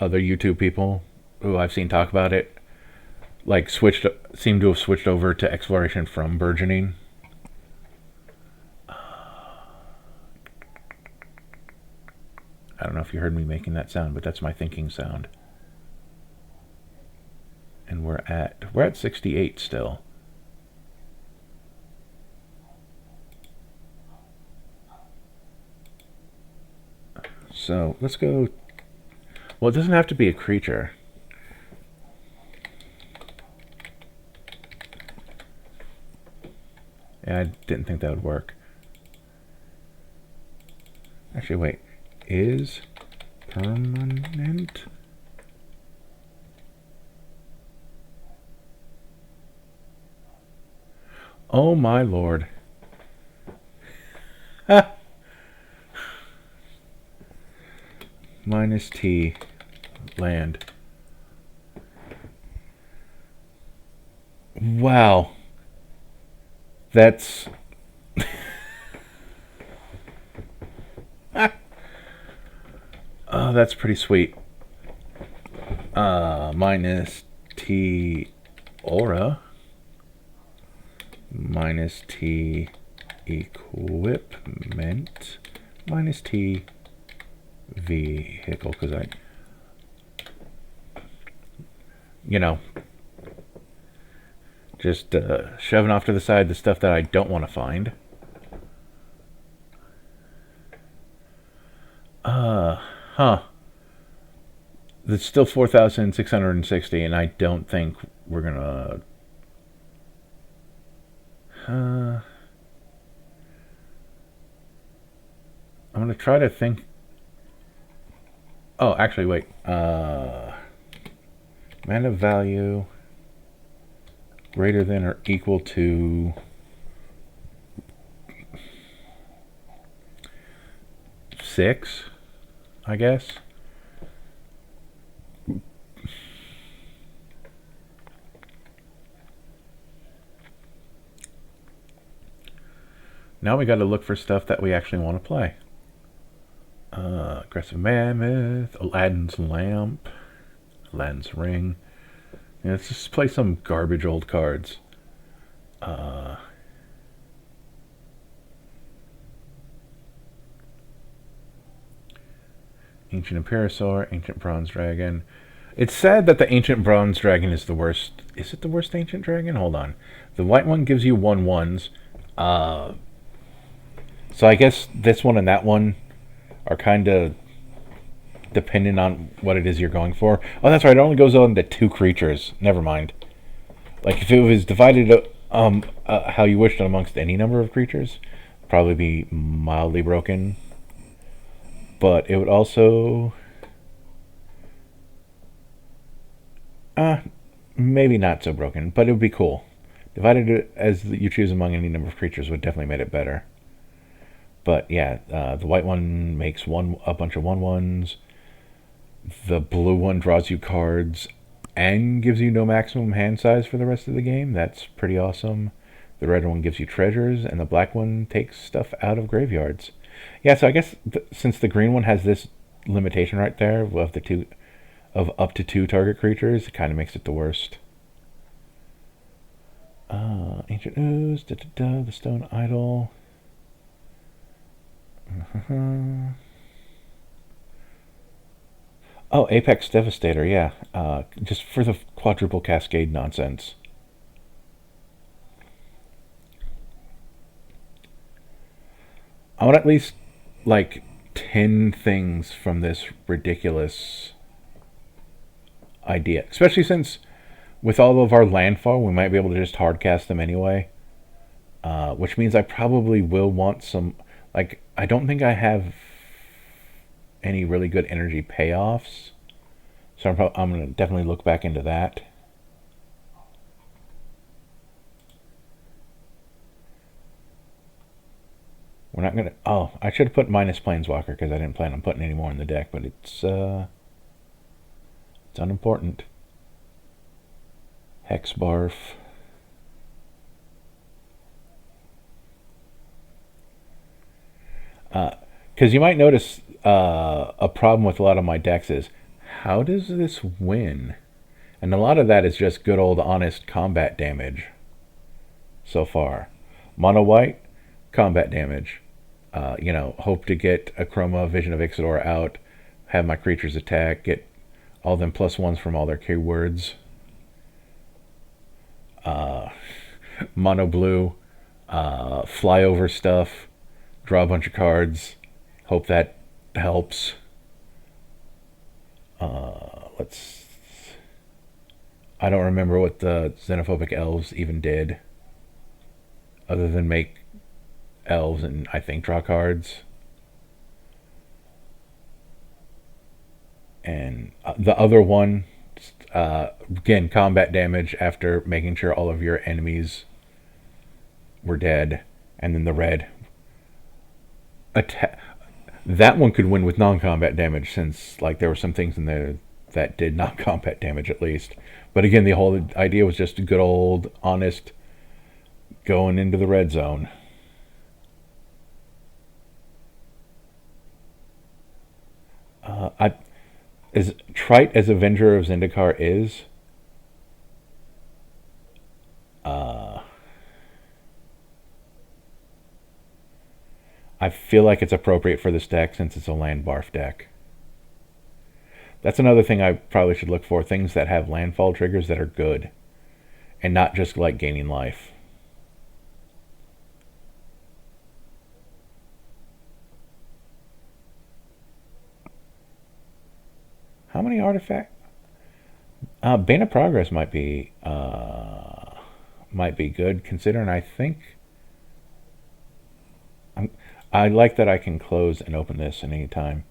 YouTube people who I've seen talk about it, like, seem to have switched over to exploration from burgeoning. I don't know if you heard me making that sound, but that's my thinking sound. And we're at 68 still. So let's go. Well, it doesn't have to be a creature. Yeah, I didn't think that would work. Actually, wait. Is permanent? Oh my lord. Ah. Minus T. Land. Wow. That's... Oh, that's pretty sweet. Minus T aura. Minus T equipment. Minus T vehicle, because I, you know, just shoving off to the side the stuff that I don't want to find. Huh. It's still 4,660, and I don't think we're gonna. I'm gonna try to think. Oh, actually, wait. Mana value greater than or equal to 6, I guess. Now we got to look for stuff that we actually want to play. Aggressive Mammoth, Aladdin's Lamp, Aladdin's Ring. Yeah, let's just play some garbage old cards. Ancient Imperosaur, Ancient Bronze Dragon. It's sad that the Ancient Bronze Dragon is the worst. Is it the worst Ancient Dragon? Hold on. The white one gives you 1/1s. So I guess this one and that one are kind of dependent on what it is you're going for. Oh, that's right. It only goes on to 2 creatures. Never mind. Like, if it was divided how you wished amongst any number of creatures, it'd probably be mildly broken. But it would also... maybe not so broken, but it would be cool. Divided as you choose among any number of creatures would definitely make it better. But yeah, the white one makes a bunch of 1/1s. The blue one draws you cards and gives you no maximum hand size for the rest of the game. That's pretty awesome. The red one gives you treasures, and the black one takes stuff out of graveyards. Yeah, so I guess since the green one has this limitation right there of up to 2 target creatures, it kind of makes it the worst. Ancient Ooze, the Stone Idol. Oh, Apex Devastator, yeah. Just for the quadruple cascade nonsense. I want at least, like, 10 things from this ridiculous idea. Especially since, with all of our landfall, we might be able to just hardcast them anyway. Which means I probably will want some... Like, I don't think I have any really good energy payoffs. So I'm going to definitely look back into that. We're not going to... Oh, I should have put minus Planeswalker because I didn't plan on putting any more in the deck, but it's unimportant. Hex Barf. Because you might notice a problem with a lot of my decks is, how does this win? And a lot of that is just good old honest combat damage so far. Mono white, combat damage. Hope to get a Chroma Vision of Ixidor out, have my creatures attack, get all them +1s from all their keywords. Mono blue, fly over stuff, draw a bunch of cards, hope that helps. I don't remember what the xenophobic elves even did, other than make elves and I think draw cards. And the other one, again, combat damage after making sure all of your enemies were dead. And then the red attack. That one could win with non-combat damage, since like there were some things in there that did non-combat damage at least. But again, the whole idea was just a good old honest going into the red zone. As trite as Avenger of Zendikar is, I feel like it's appropriate for this deck since it's a land-barf deck. That's another thing I probably should look for, things that have landfall triggers that are good, and not just like gaining life. How many artifacts? Bane of Progress might be good, considering I like that I can close and open this at any time.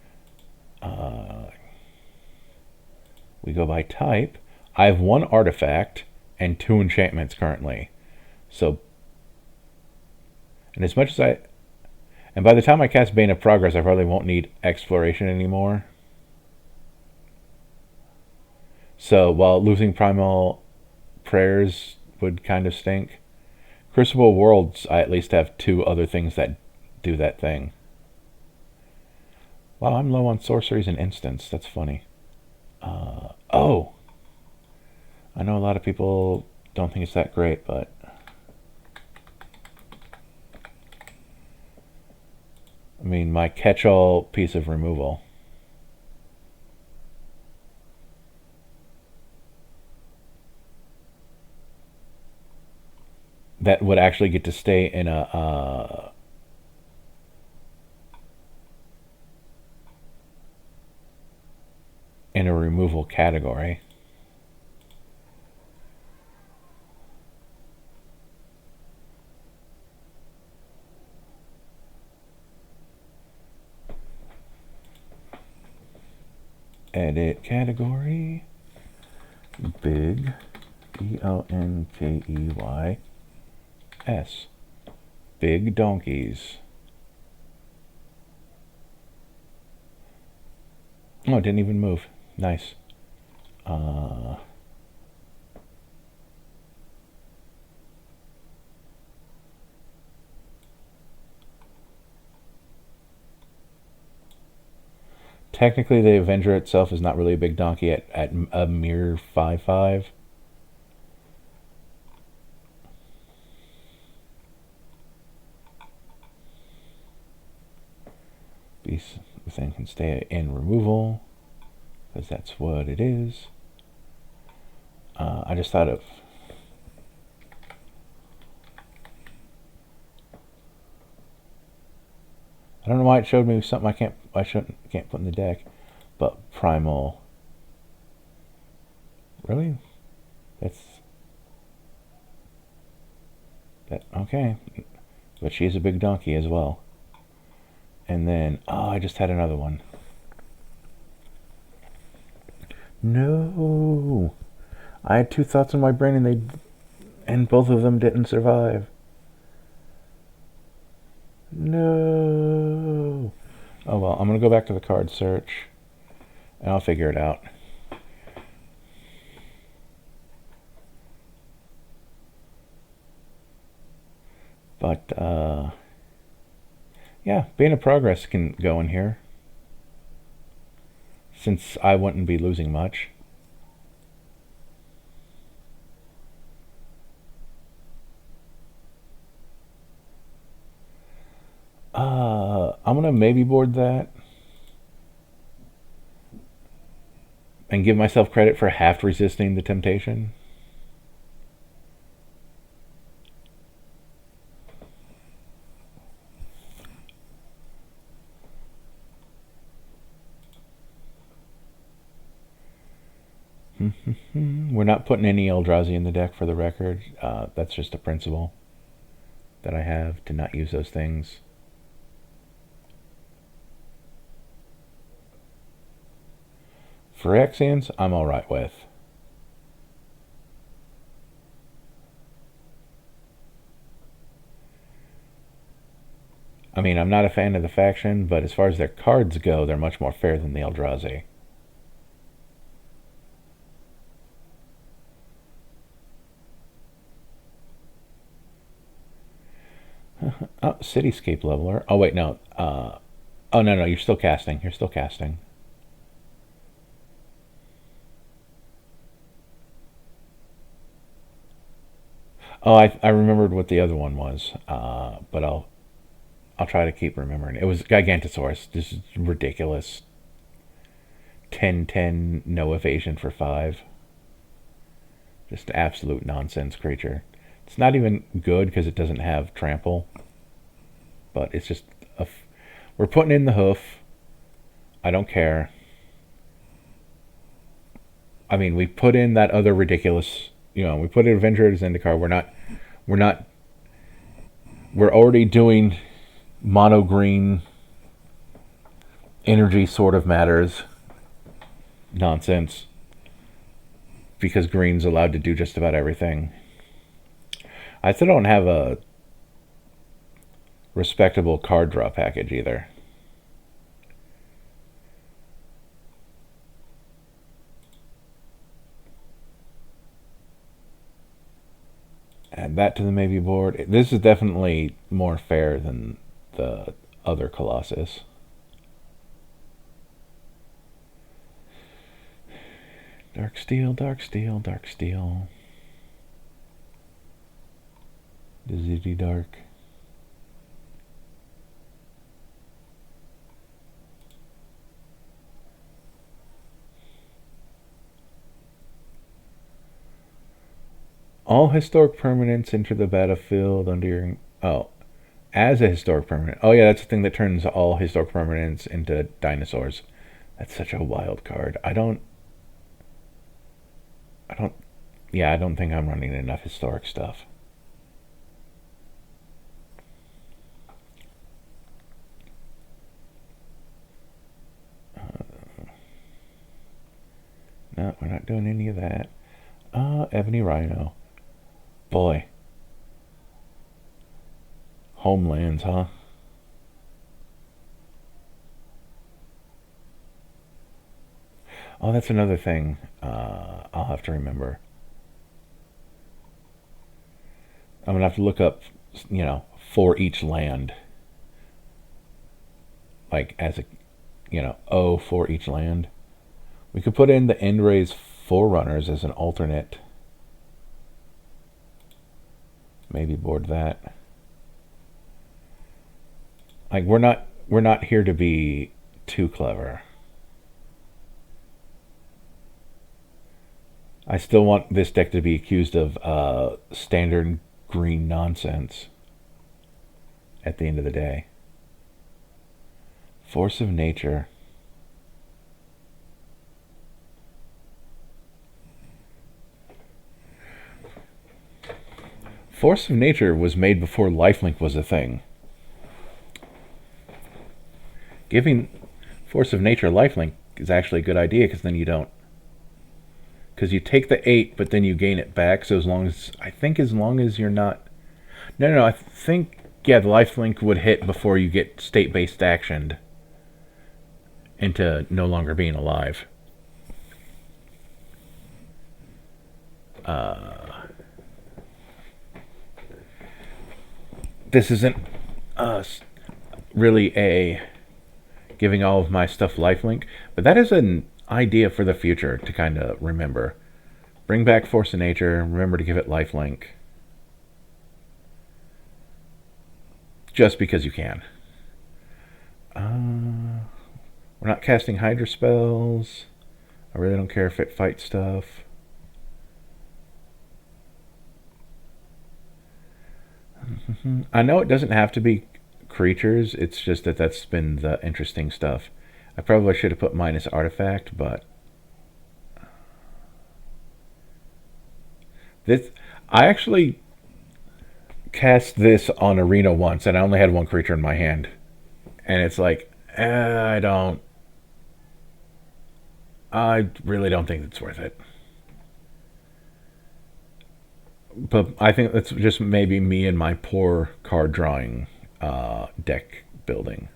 We go by type. I have 1 artifact and 2 enchantments currently. So, and as much as and by the time I cast Bane of Progress, I probably won't need Exploration anymore. So while losing Primal Prayers would kind of stink, Crucible Worlds, I at least have 2 other things that do that thing. Wow, I'm low on sorceries and instants. That's funny. Oh! I know a lot of people don't think it's that great, but I mean, my catch-all piece of removal. That would actually get to stay in a removal category. Edit category. Big Donkeys. Big donkeys. Oh, it didn't even move. Nice. Technically, the Avenger itself is not really a big donkey at a mere 5/5. This thing can stay in removal, because that's what it is. I just thought of... I don't know why it showed me something I can't put in the deck, but Primal. Really? Okay. But she's a big donkey as well. And then, I just had another one. No, I had 2 thoughts in my brain, and both of them didn't survive. No. Oh well, I'm gonna go back to the card search, and I'll figure it out. But Yeah, Bane of Progress can go in here, since I wouldn't be losing much. I'm gonna maybe board that and give myself credit for half resisting the temptation. We're not putting any Eldrazi in the deck, for the record. That's just a principle that I have, to not use those things. Phyrexians, I'm alright with. I mean, I'm not a fan of the faction, but as far as their cards go, they're much more fair than the Eldrazi. Oh, Cityscape Leveler. Oh, wait, no. Oh, no, you're still casting. You're still casting. Oh, I remembered what the other one was, but I'll try to keep remembering. It was Gigantosaurus. This is ridiculous. 10/10, no evasion for 5. Just absolute nonsense creature. It's not even good because it doesn't have trample, but it's just we're putting in the hoof. I don't care. I mean, we put in that other ridiculous. We put Avenger as Zendikar. We're already doing mono green energy sort of matters nonsense, because green's allowed to do just about everything. I still don't have a respectable card draw package either. Add that to the maybe board. This is definitely more fair than the other Colossus. Dark Steel, Dark Steel, Dark Steel. Dizzy Dark. All historic permanents enter the battlefield under your... Oh, as a historic permanent. Oh, yeah, that's the thing that turns all historic permanents into dinosaurs. That's such a wild card. I don't think I'm running enough historic stuff. No, we're not doing any of that. Ebony Rhino. Boy. Homelands, huh? Oh, that's another thing I'll have to remember. I'm going to have to look up, for each land. Like, as a, O for each land. We could put in the Endray's Forerunners as an alternate. Maybe board that. Like, we're not here to be too clever. I still want this deck to be accused of standard green nonsense at the end of the day. Force of Nature. Force of Nature was made before lifelink was a thing. Giving Force of Nature lifelink is actually a good idea, because then you don't... Because you take the 8, but then you gain it back, so as long as you're not... No, I think, yeah, the lifelink would hit before you get state-based actioned into no longer being alive. This isn't really a giving all of my stuff lifelink, but that is an idea for the future to kind of remember. Bring back Force of Nature, remember to give it lifelink. Just because you can. We're not casting Hydra spells. I really don't care if it fights stuff. I know it doesn't have to be creatures, it's just that that's been the interesting stuff. I probably should have put minus artifact, but this, I actually cast this on Arena once and I only had one creature in my hand. And it's like, I really don't think it's worth it. But I think that's just maybe me and my poor card drawing deck building.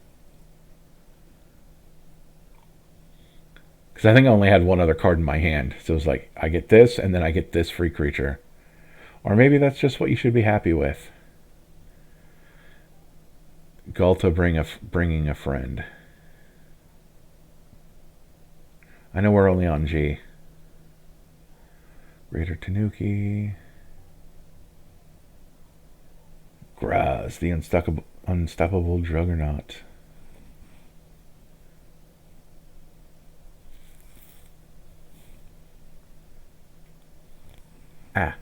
Because I think I only had one other card in my hand. So it was like, I get this, and then I get this free creature. Or maybe that's just what you should be happy with. Galta bringing a friend. I know we're only on G. Raider Tanuki. Graz, the unstoppable juggernaut. Ah.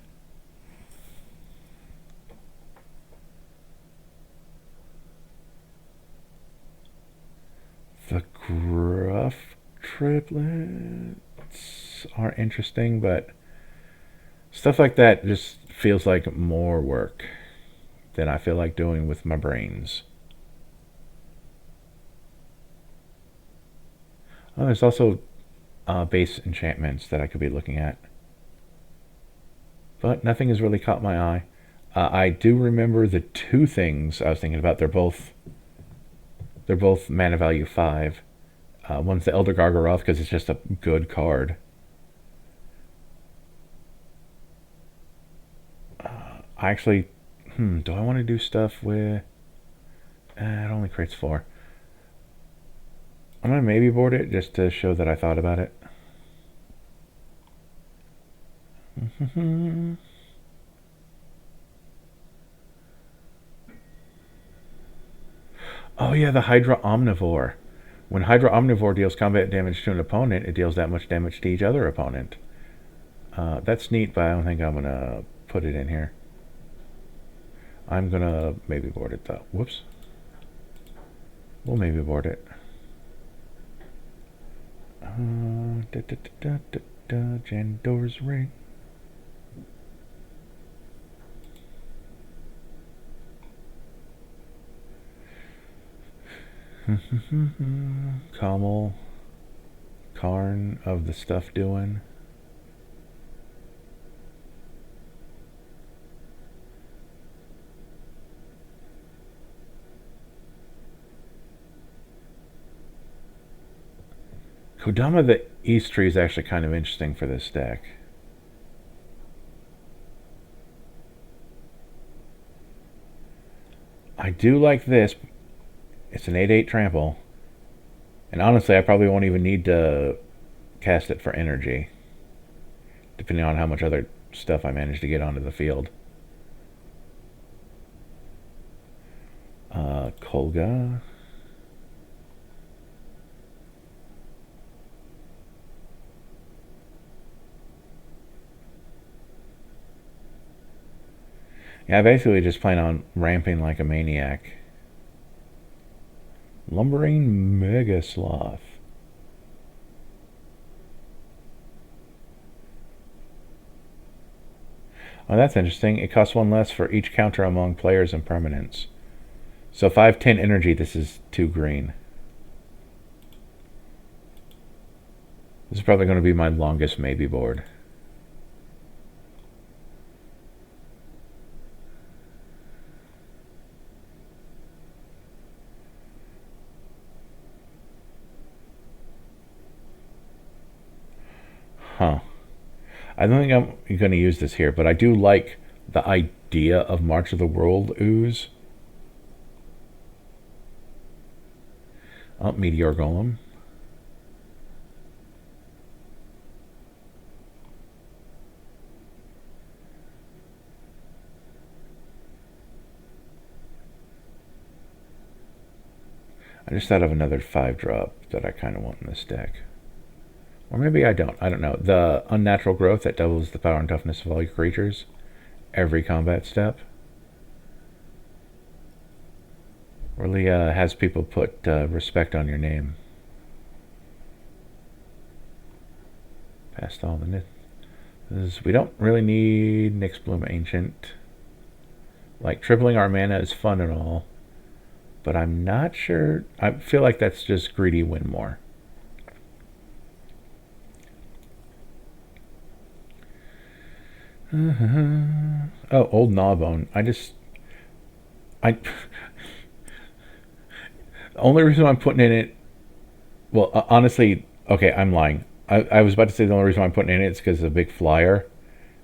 The Gruff triplets are interesting, but stuff like that just feels like more work than I feel like doing with my brains. Oh, there's also base enchantments that I could be looking at. But nothing has really caught my eye. I do remember the two things I was thinking about. They're both mana value 5. One's the Elder Gargaroth because it's just a good card. I actually, do I want to do stuff with? It only creates 4. I'm gonna maybe board it just to show that I thought about it. Oh yeah, the Hydra Omnivore. When Hydra Omnivore deals combat damage to an opponent, it deals that much damage to each other opponent. That's neat, but I don't think I'm gonna put it in here. I'm gonna maybe board it though. Whoops. We'll maybe board it. Jandor's ring. Kamal, Karn of the stuff doing. Kodama the East Tree is actually kind of interesting for this deck. I do like this. It's an 8/8 trample. And honestly, I probably won't even need to cast it for energy, depending on how much other stuff I manage to get onto the field. Kolga. Yeah, I basically just plan on ramping like a maniac. Lumbering Mega Sloth. Oh, that's interesting. It costs 1 less for each counter among players and permanents. So 5/10 energy, this is 2 green. This is probably going to be my longest maybe board. Huh. I don't think I'm going to use this here, but I do like the idea of March of the World ooze. Oh, Meteor Golem. I just thought of another 5-drop that I kind of want in this deck. Or maybe I don't. I don't know. The Unnatural Growth that doubles the power and toughness of all your creatures every combat step. Really has people put respect on your name. Past all the Nisas. We don't really need Nyxbloom Ancient. Like, tripling our mana is fun and all, but I'm not sure. I feel like that's just greedy win more. Oh, Old Gnawbone. I the only reason I'm putting in it, well, honestly, okay, I'm lying. I was about to say the only reason I'm putting in it is because it's a big flyer,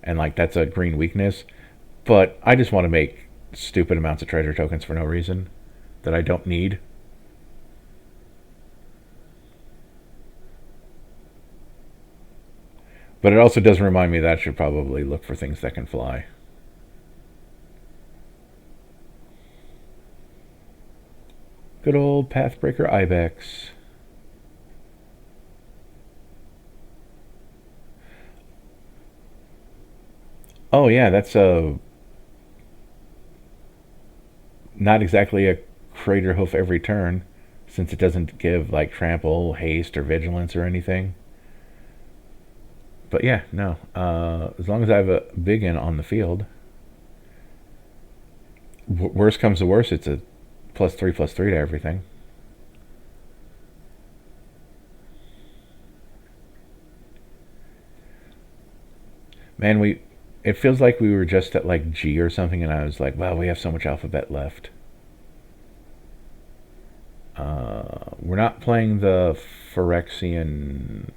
and like that's a green weakness. But I just want to make stupid amounts of treasure tokens for no reason that I don't need. But it also does remind me that I should probably look for things that can fly. Good old Pathbreaker Ibex. Oh yeah, that's not exactly a Crater Hoof every turn, since it doesn't give like trample, haste, or vigilance or anything. But yeah, no. As long as I have a big in on the field, worst comes to worst, it's a +3/+3 to everything. Man, it feels like we were just at like G or something, and I was like, wow, we have so much alphabet left. We're not playing the Phyrexian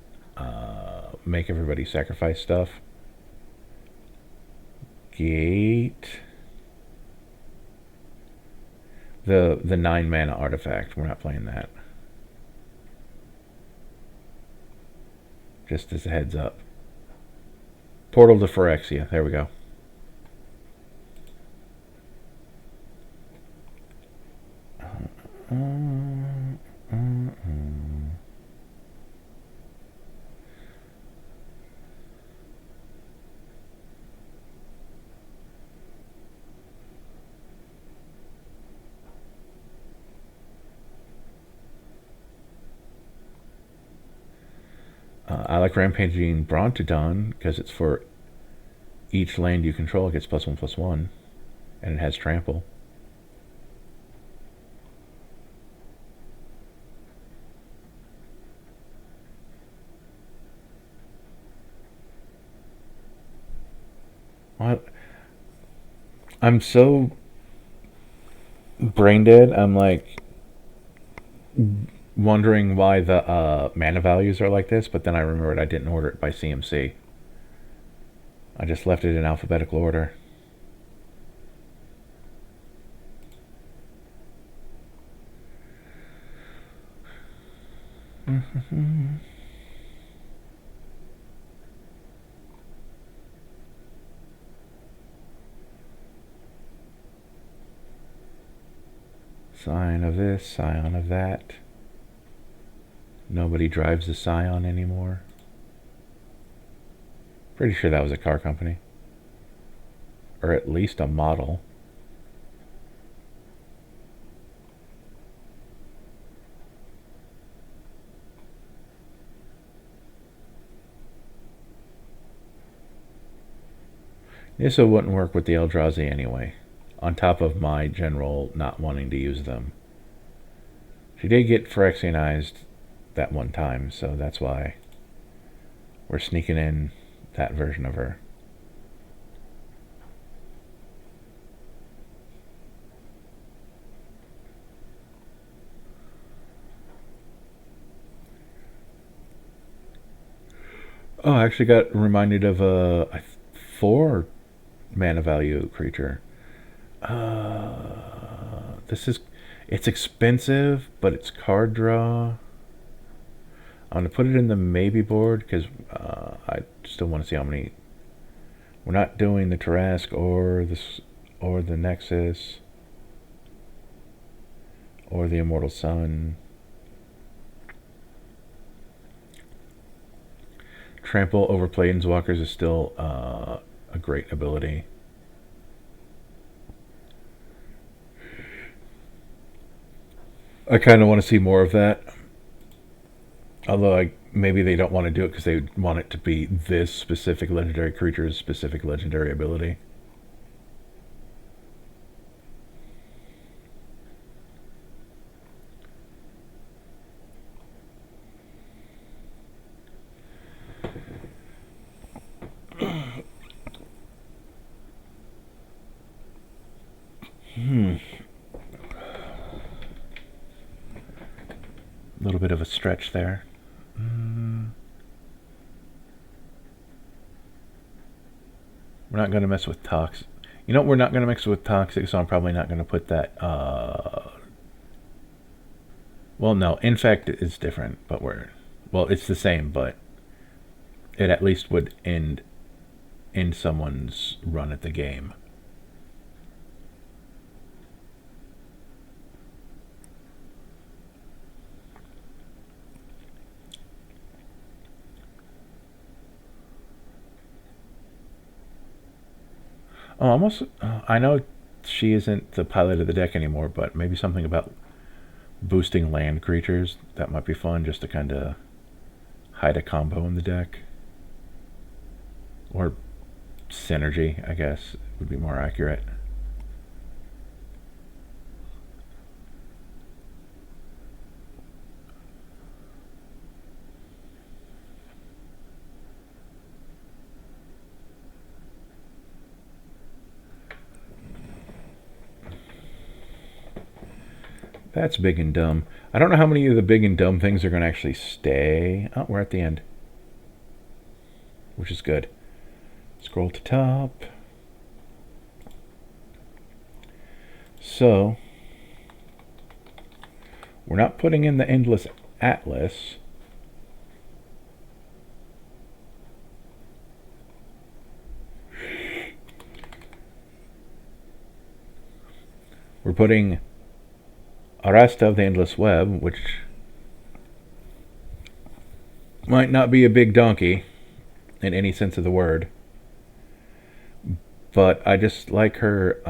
make everybody sacrifice stuff. Gate. The 9-mana artifact. We're not playing that. Just as a heads up. Portal to Phyrexia. There we go. I like Rampaging Brontodon because it's for each land you control. It gets +1/+1, and it has trample. I'm so brain dead. I'm like wondering why the mana values are like this, but then I remembered I didn't order it by CMC. I just left it in alphabetical order. Scion of this, Scion of that. Nobody drives the Scion anymore. Pretty sure that was a car company. Or at least a model. Nissa wouldn't work with the Eldrazi anyway, on top of my general not wanting to use them. She did get Phyrexianized that one time, so that's why we're sneaking in that version of her. Oh, I actually got reminded of a 4 mana value creature. This is It's expensive, but it's card draw. I'm going to put it in the maybe board because I still want to see how many. We're not doing the Tarrasque or the Nexus or the Immortal Sun. Trample over Planeswalkers is still a great ability. I kind of want to see more of that. Although maybe they don't want to do it because they want it to be this specific legendary creature's specific legendary ability. A little bit of a stretch there. We're not going to mess with toxic. You know, we're not going to mix with toxic, so I'm probably not going to put that. Well, no, infect is different, but it's the same, but it at least would end someone's run at the game. Oh, almost. I know she isn't the pilot of the deck anymore, but maybe something about boosting land creatures. That might be fun, just to kind of hide a combo in the deck. Or synergy, I guess, would be more accurate. That's big and dumb. I don't know how many of the big and dumb things are going to actually stay. Oh, we're at the end, which is good. Scroll to top. So, we're not putting in the Endless Atlas. We're putting Arasta of the Endless Web, which might not be a big donkey in any sense of the word, but I just like her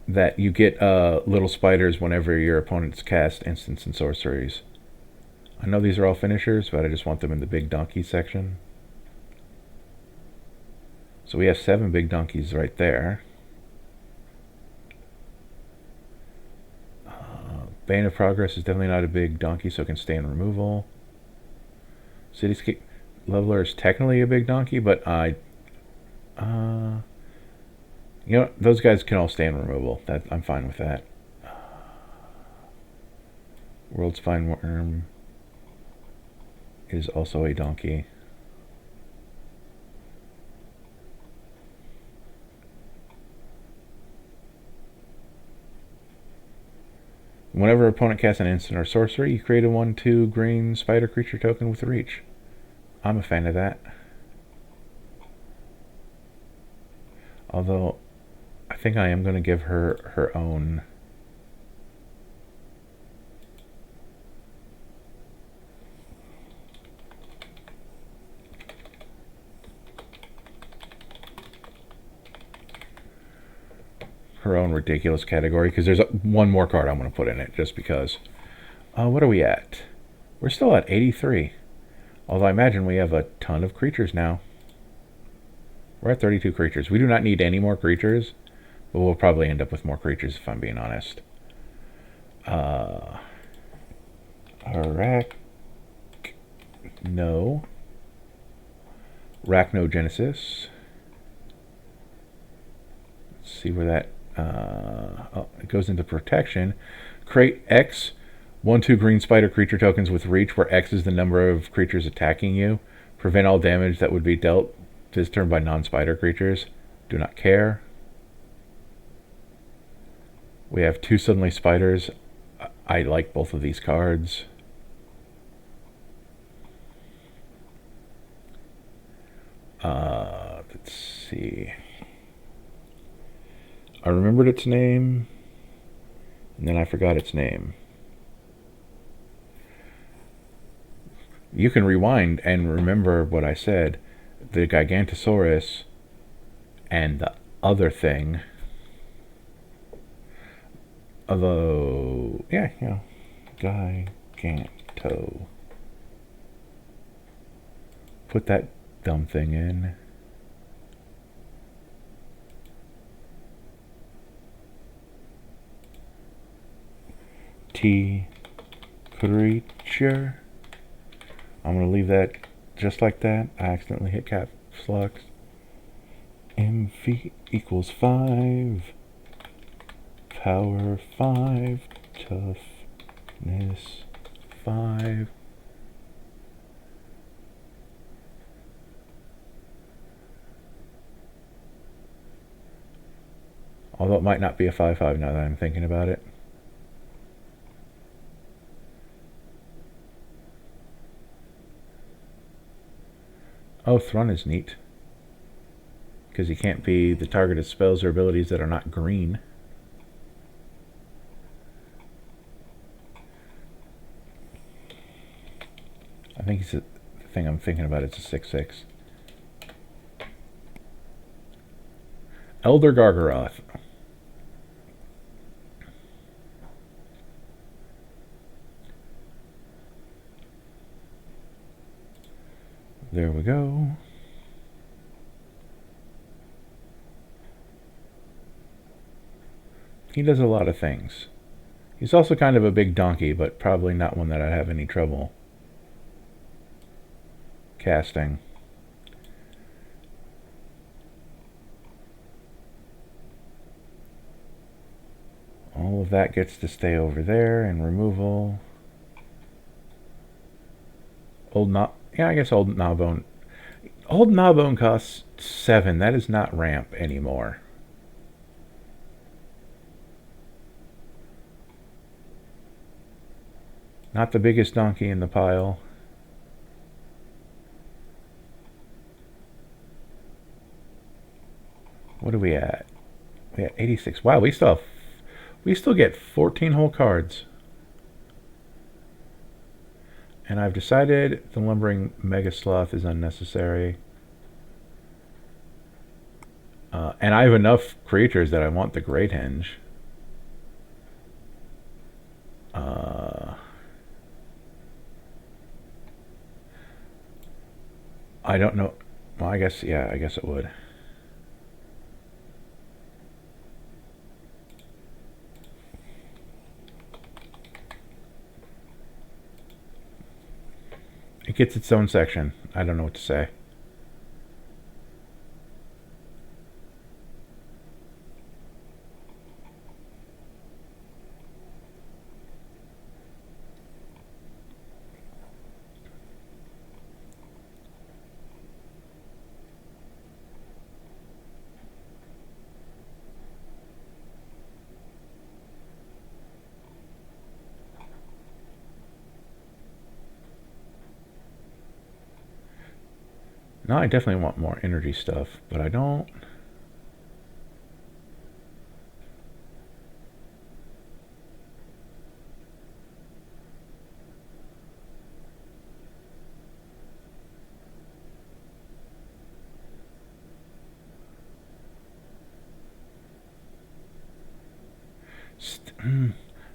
that you get little spiders whenever your opponents cast instants and sorceries. I know these are all finishers, but I just want them in the big donkey section. So we have 7 big donkeys right there. Bane of Progress is definitely not a big donkey, so it can stay in removal. Cityscape Leveler is technically a big donkey, but you know, those guys can all stay in removal. I'm fine with that. World's Fine Worm is also a donkey. Whenever opponent casts an instant or sorcery, you create a 1/2 green spider creature token with reach. I'm a fan of that. Although, I think I am going to give her her own. Her own ridiculous category, because there's one more card I'm going to put in it just because. What are we at? We're still at 83. Although I imagine we have a ton of creatures now. We're at 32 creatures. We do not need any more creatures, but we'll probably end up with more creatures if I'm being honest. Arachnogenesis. Let's see where that. It goes into protection. Create X 1/2 green spider creature tokens with reach, where X is the number of creatures attacking you. Prevent all damage that would be dealt this turn by non-spider creatures. Do not care. We have 2 suddenly spiders. I like both of these cards. Let's see. I remembered its name, and then I forgot its name. You can rewind and remember what I said. The Gigantosaurus and the other thing. Although, yeah, Giganto. Put that dumb thing in. T creature. I'm going to leave that just like that. I accidentally hit caps locks. MV equals 5. Power 5. Toughness 5. Although it might not be a 5/5 now that I'm thinking about it. Oh, Thrun is neat. Because he can't be the target of spells or abilities that are not green. I think he's the thing I'm thinking about. It's a 6/6. Elder Gargaroth. There we go. He does a lot of things. He's also kind of a big donkey, but probably not one that I'd have any trouble casting. All of that gets to stay over there and removal. Yeah, I guess Old Gnawbone. Old Gnawbone costs 7. That is not ramp anymore. Not the biggest donkey in the pile. What are we at? We at 86. Wow, we still get 14 whole cards. And I've decided the Lumbering Mega Sloth is unnecessary. And I have enough creatures that I want the Great Henge. I don't know. Well, I guess it would. It gets its own section. I don't know what to say. No, I definitely want more energy stuff, but I don't.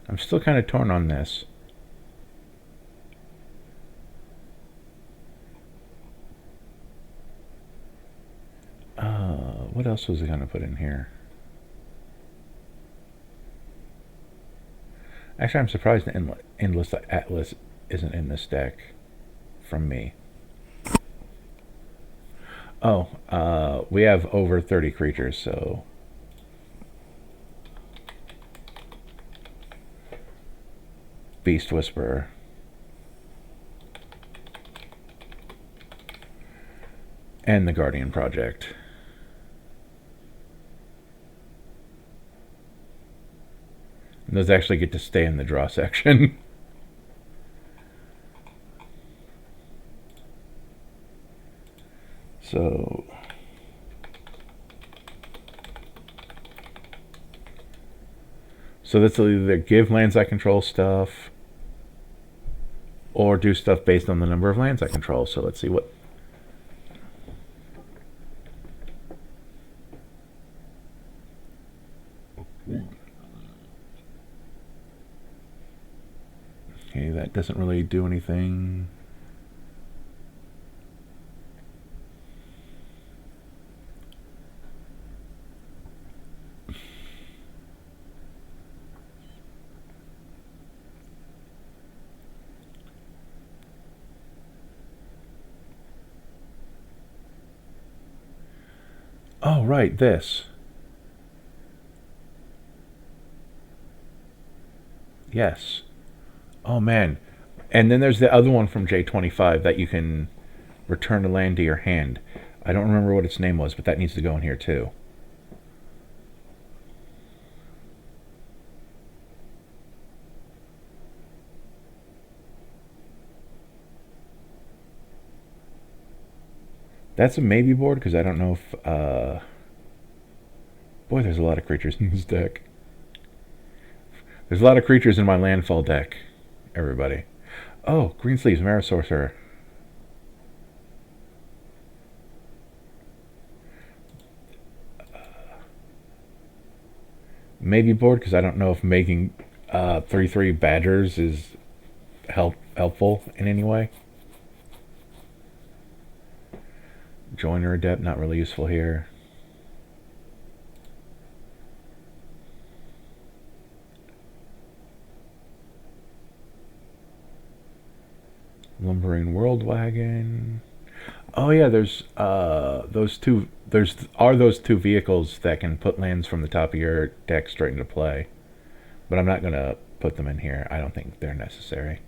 I'm still kind of torn on this. What else was I going to put in here? Actually, I'm surprised the Endless Atlas isn't in this deck from me. Oh, we have over 30 creatures, so... Beast Whisperer. And the Guardian Project. And those actually get to stay in the draw section. So this will either give lands I control stuff or do stuff based on the number of lands I control. So let's see what. Okay, that doesn't really do anything. Oh, right, this. Yes. Oh, man. And then there's the other one from J25 that you can return a land to your hand. I don't remember what its name was, but that needs to go in here too. That's a maybe board because I don't know if... Boy, there's a lot of creatures in this deck. There's a lot of creatures in my landfall deck, everybody. Oh, Greensleeves, Mara Sorcerer. Maybe board because I don't know if making 3/3 Badgers is helpful in any way. Joiner Adept, not really useful here. Lumbering World Wagon. Oh yeah, there's those two. Those two vehicles that can put lands from the top of your deck straight into play, but I'm not gonna put them in here. I don't think they're necessary.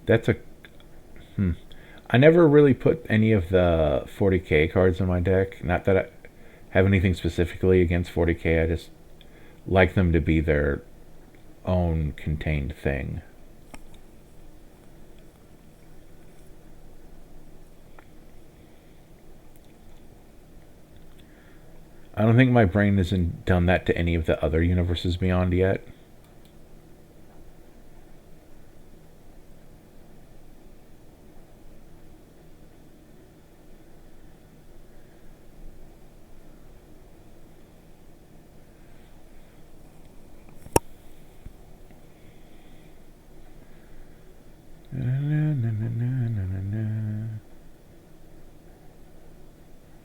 That's a. I never really put any of the 40k cards in my deck. Not that I have anything specifically against 40k. I just like them to be their own contained thing. I don't think my brain hasn't done that to any of the other universes beyond yet.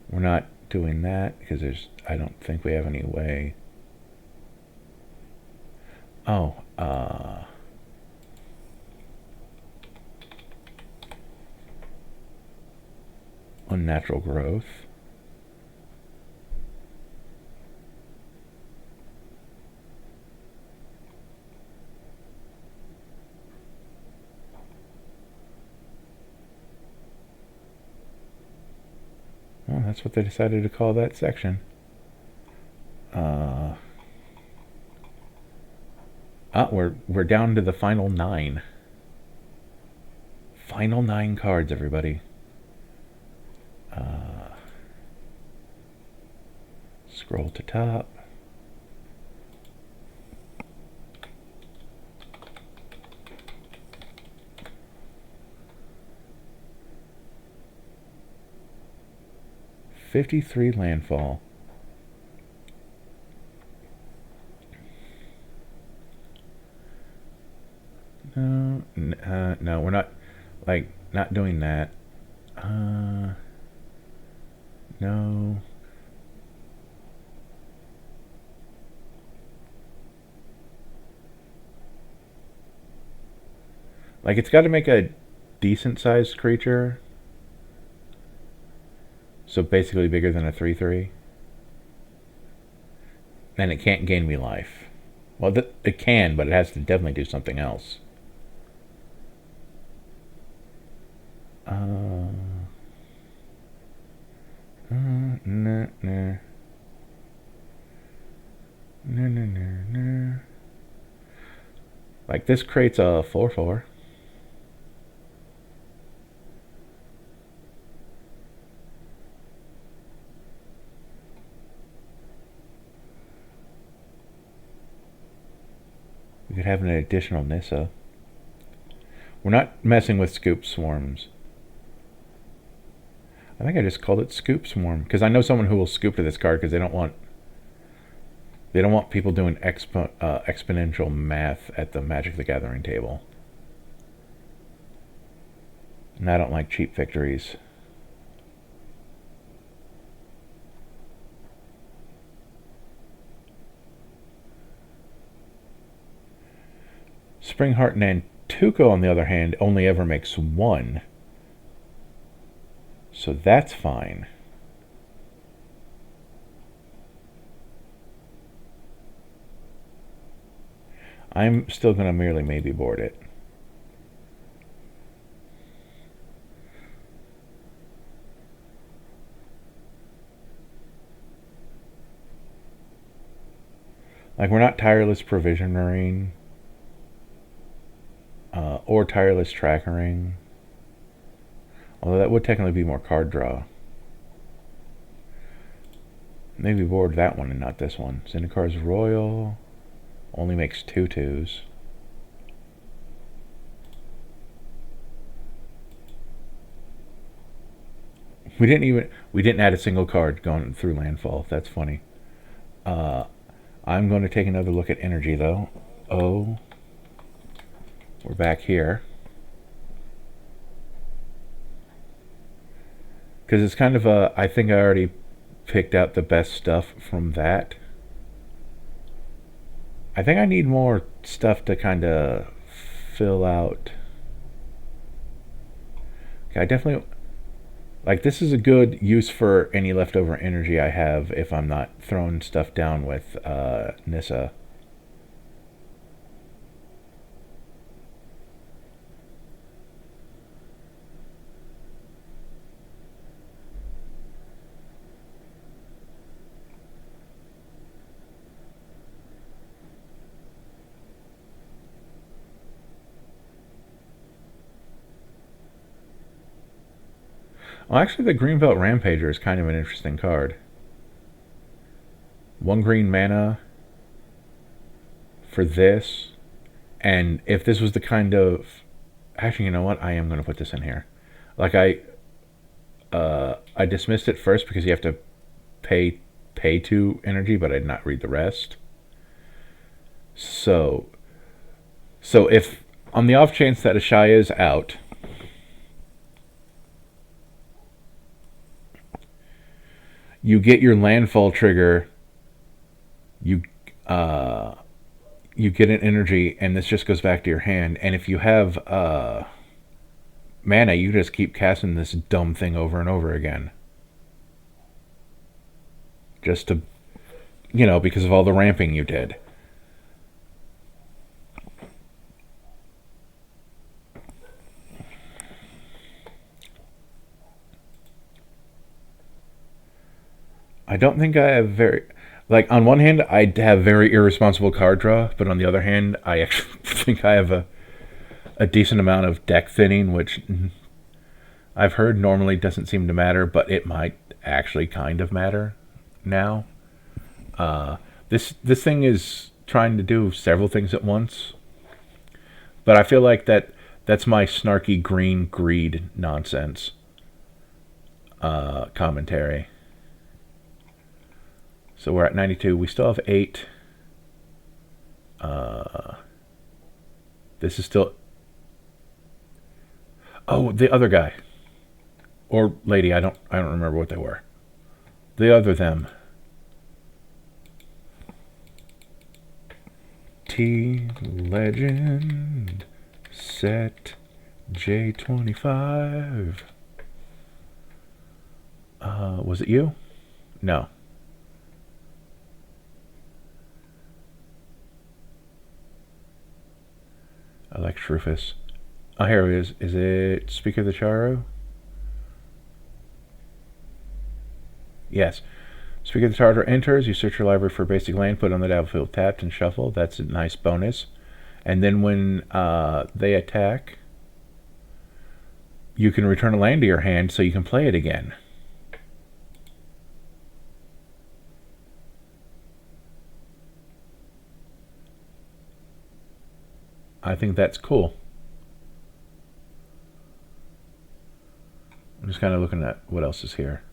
We're not doing that because I don't think we have any way. Oh, unnatural growth. Well, that's what they decided to call that section. We're down to the final 9. Final 9 cards, everybody. Scroll to top. $53 landfall. No, we're not doing that. No. It's got to make a decent sized creature. So basically bigger than a 3/3. And it can't gain me life. Well, it can, but it has to definitely do something else. Nah. Like this creates a 4/4. We could have an additional Nissa. We're not messing with scoop swarms. I think I just called it scoop swarm because I know someone who will scoop to this card because they don't want people doing exponential math at the Magic the Gathering table. And I don't like cheap victories. Springheart Nantuko, on the other hand, only ever makes one. So that's fine. I'm still going to merely maybe board it. Like, we're not tireless provisioning or tireless trackering. Although that would technically be more card draw. Maybe board that one and not this one. Zyndakar's Royal only makes 2/2s. We didn't add a single card going through landfall. That's funny. I'm going to take another look at energy though. Oh, we're back here. Because it's kind of I think I already picked out the best stuff from that. I think I need more stuff to kind of fill out. Okay, I definitely... Like, this is a good use for any leftover energy I have if I'm not throwing stuff down with Nissa. Well, actually, the Greenbelt Rampager is kind of an interesting card. 1 green mana for this, and if this was the kind of... Actually, you know what? I am going to put this in here. Like, I dismissed it first because you have to pay 2 energy, but I did not read the rest. So if, on the off chance that Ashaya is out... You get your landfall trigger, you get an energy, and this just goes back to your hand. And if you have mana, you just keep casting this dumb thing over and over again. Just to, because of all the ramping you did. I don't think I have very... Like, on one hand, I have very irresponsible card draw, but on the other hand, I actually think I have a decent amount of deck thinning, which I've heard normally doesn't seem to matter, but it might actually kind of matter now. This thing is trying to do several things at once, but I feel like that's my snarky green greed nonsense commentary. So we're at 92. We still have 8. This is still... Oh, the other guy. Or lady, I don't remember what they were. The other them. T Legend Set J25. Was it you? No. I like Shrufus. Oh, here he is. Is it Speaker of the Charu? Yes. Speaker of the Charu enters. You search your library for basic land, put it on the battlefield tapped, and shuffle. That's a nice bonus. And then when they attack, you can return a land to your hand so you can play it again. I think that's cool. I'm just kind of looking at what else is here.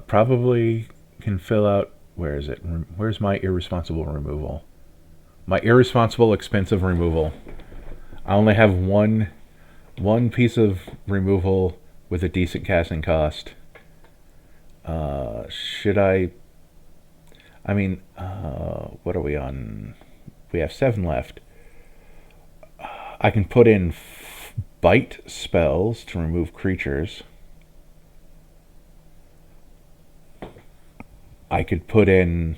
Probably can fill out. Where is it? Where's my irresponsible removal? My irresponsible expensive removal. I only have one piece of removal with a decent casting cost. Should I? I mean, what are we on? We have 7 left. I can put in bite spells to remove creatures. I could put in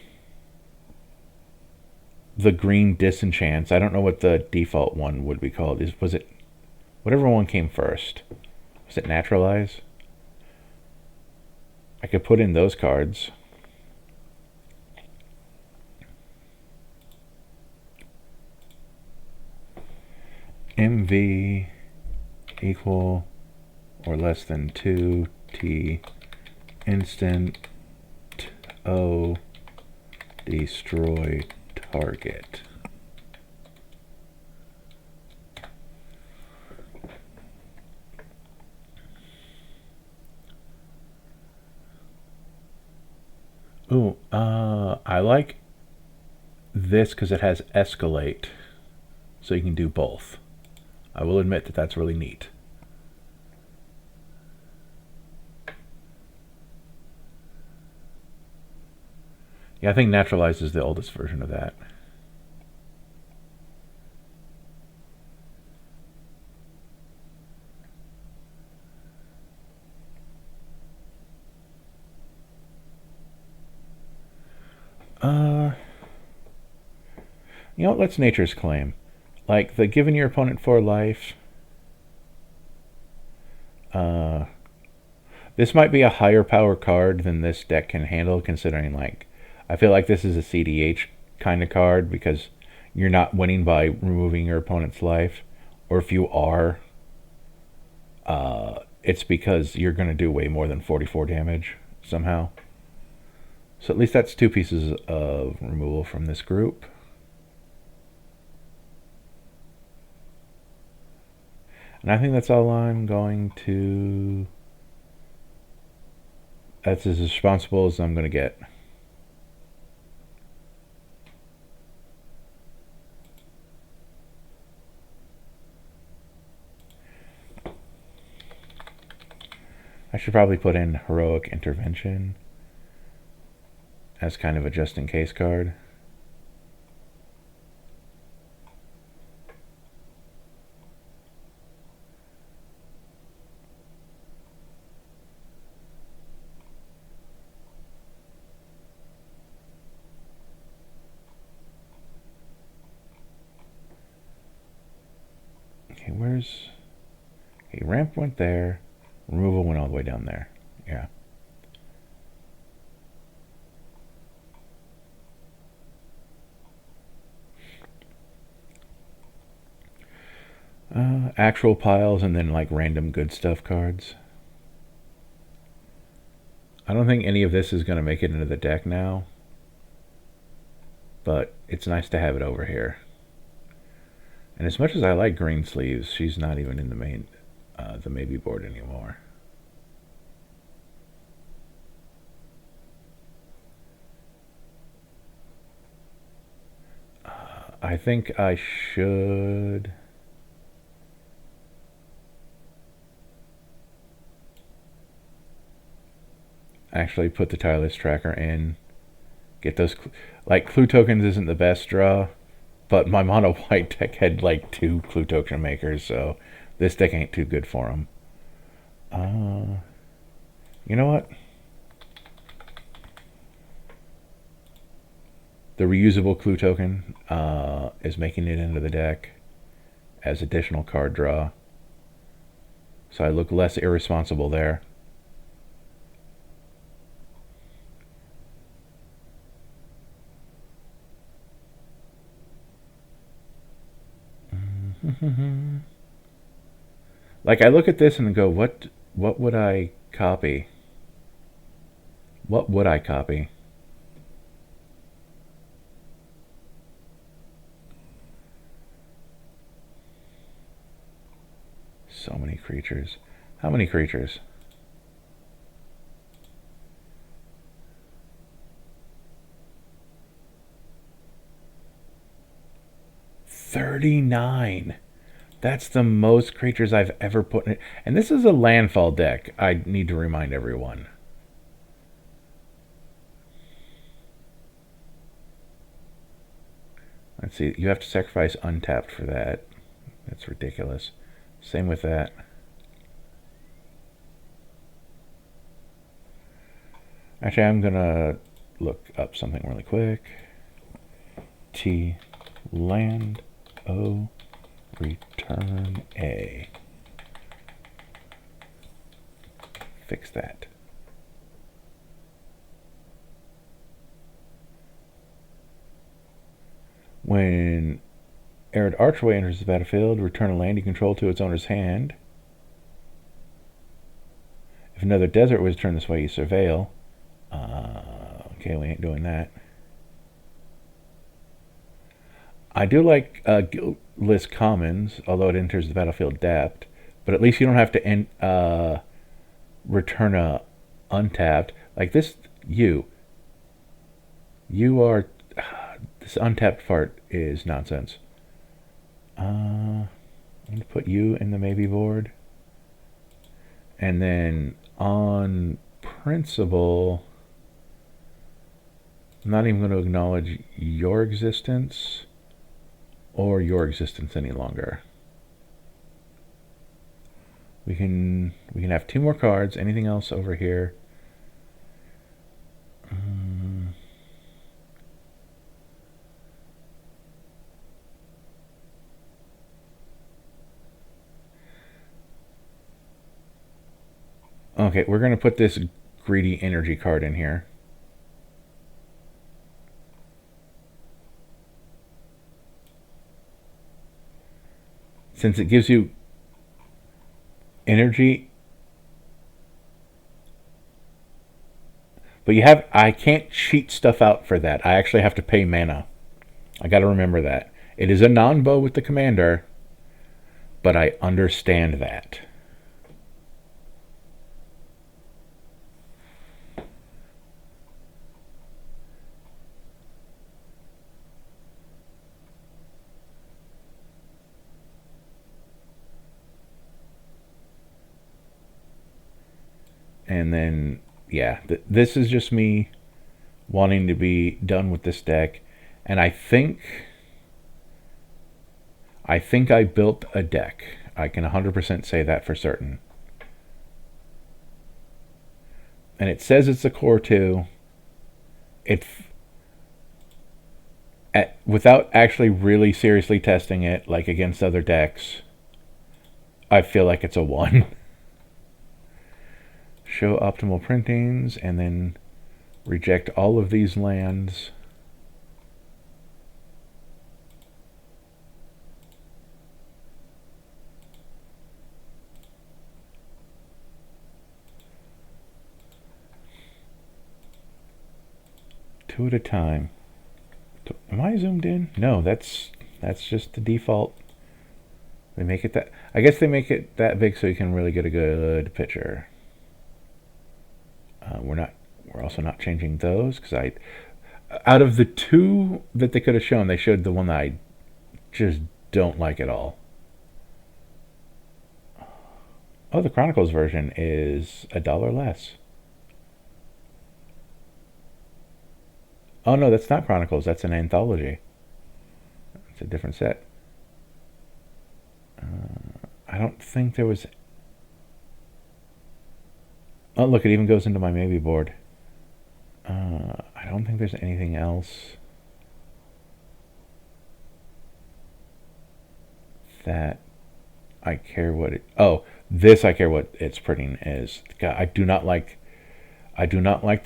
the green disenchants. I don't know what the default one would be called. Was it whatever one came first? Was it naturalize? I could put in those cards. MV equal or less than 2T instant O destroy target. Ooh, I like this because it has escalate, so you can do both. I will admit that that's really neat. Yeah, I think Naturalize is the oldest version of that. You know what? Let's Nature's Claim. Like the giving your opponent 4 life. This might be a higher power card than this deck can handle, considering like I feel like this is a CDH kind of card because you're not winning by removing your opponent's life, or if you are, it's because you're going to do way more than 44 damage somehow. So at least that's 2 pieces of removal from this group. And I think that's all I'm going to... That's as responsible as I'm going to get. I should probably put in Heroic Intervention as kind of a just-in-case card. Okay, where's... Okay, ramp went there. Removal went all the way down there. Yeah. Actual piles and then like random good stuff cards. I don't think any of this is going to make it into the deck now, but it's nice to have it over here. And as much as I like Green Sleeves, she's not even in the main, the maybe board anymore. I think I should... actually put the Tireless Tracker in. Get those... Like, Clue Tokens isn't the best draw, but my mono white deck had like 2 Clue Token makers, so This deck ain't too good for him. You know what? The reusable clue token is making it into the deck as additional card draw. So I look less irresponsible there. Like, I look at this and go, what would I copy? What would I copy? So many creatures. How many creatures? $39. That's the most creatures I've ever put in it. And this is a landfall deck, I need to remind everyone. Let's see, you have to sacrifice untapped for that. That's ridiculous. Same with that. Actually, I'm gonna look up something really quick. T land O return A. Fix that. When Arid Archway enters the battlefield, return a land you control to its owner's hand. If another desert was turned this way, you surveil. Okay, we ain't doing that. I do like guiltless commons, although it enters the battlefield dapped. But at least you don't have to return a untapped. Like this, you are... This untapped part is nonsense. I'm going to put you in the maybe board. And then on principle, I'm not even going to acknowledge your existence or your existence any longer. We can have 2 more cards. Anything else over here? Okay, we're going to put this greedy energy card in here. Since it gives you energy, but I can't cheat stuff out for that. I actually have to pay mana. I got to remember that. It is a non-bow with the commander, but I understand that. And then, yeah, this is just me wanting to be done with this deck. And I think I built a deck. I can 100% say that for certain. And it says it's a core 2. Without actually really seriously testing it, like against other decks, I feel like it's a 1. Show optimal printings, and then reject all of these lands. Two at a time. Am I zoomed in? No, that's just the default. They make it that... I guess they make it that big so you can really get a good picture. We're also not changing those because out of the 2 that they could have shown, they showed the one that I just don't like at all. Oh, the Chronicles version is $1 less. Oh no, that's not Chronicles. That's an anthology. It's a different set. I don't think there was... Oh, look, it even goes into my maybe board. I don't think there's anything else that I care what it... Oh, this I care what its printing is. God, I do not like the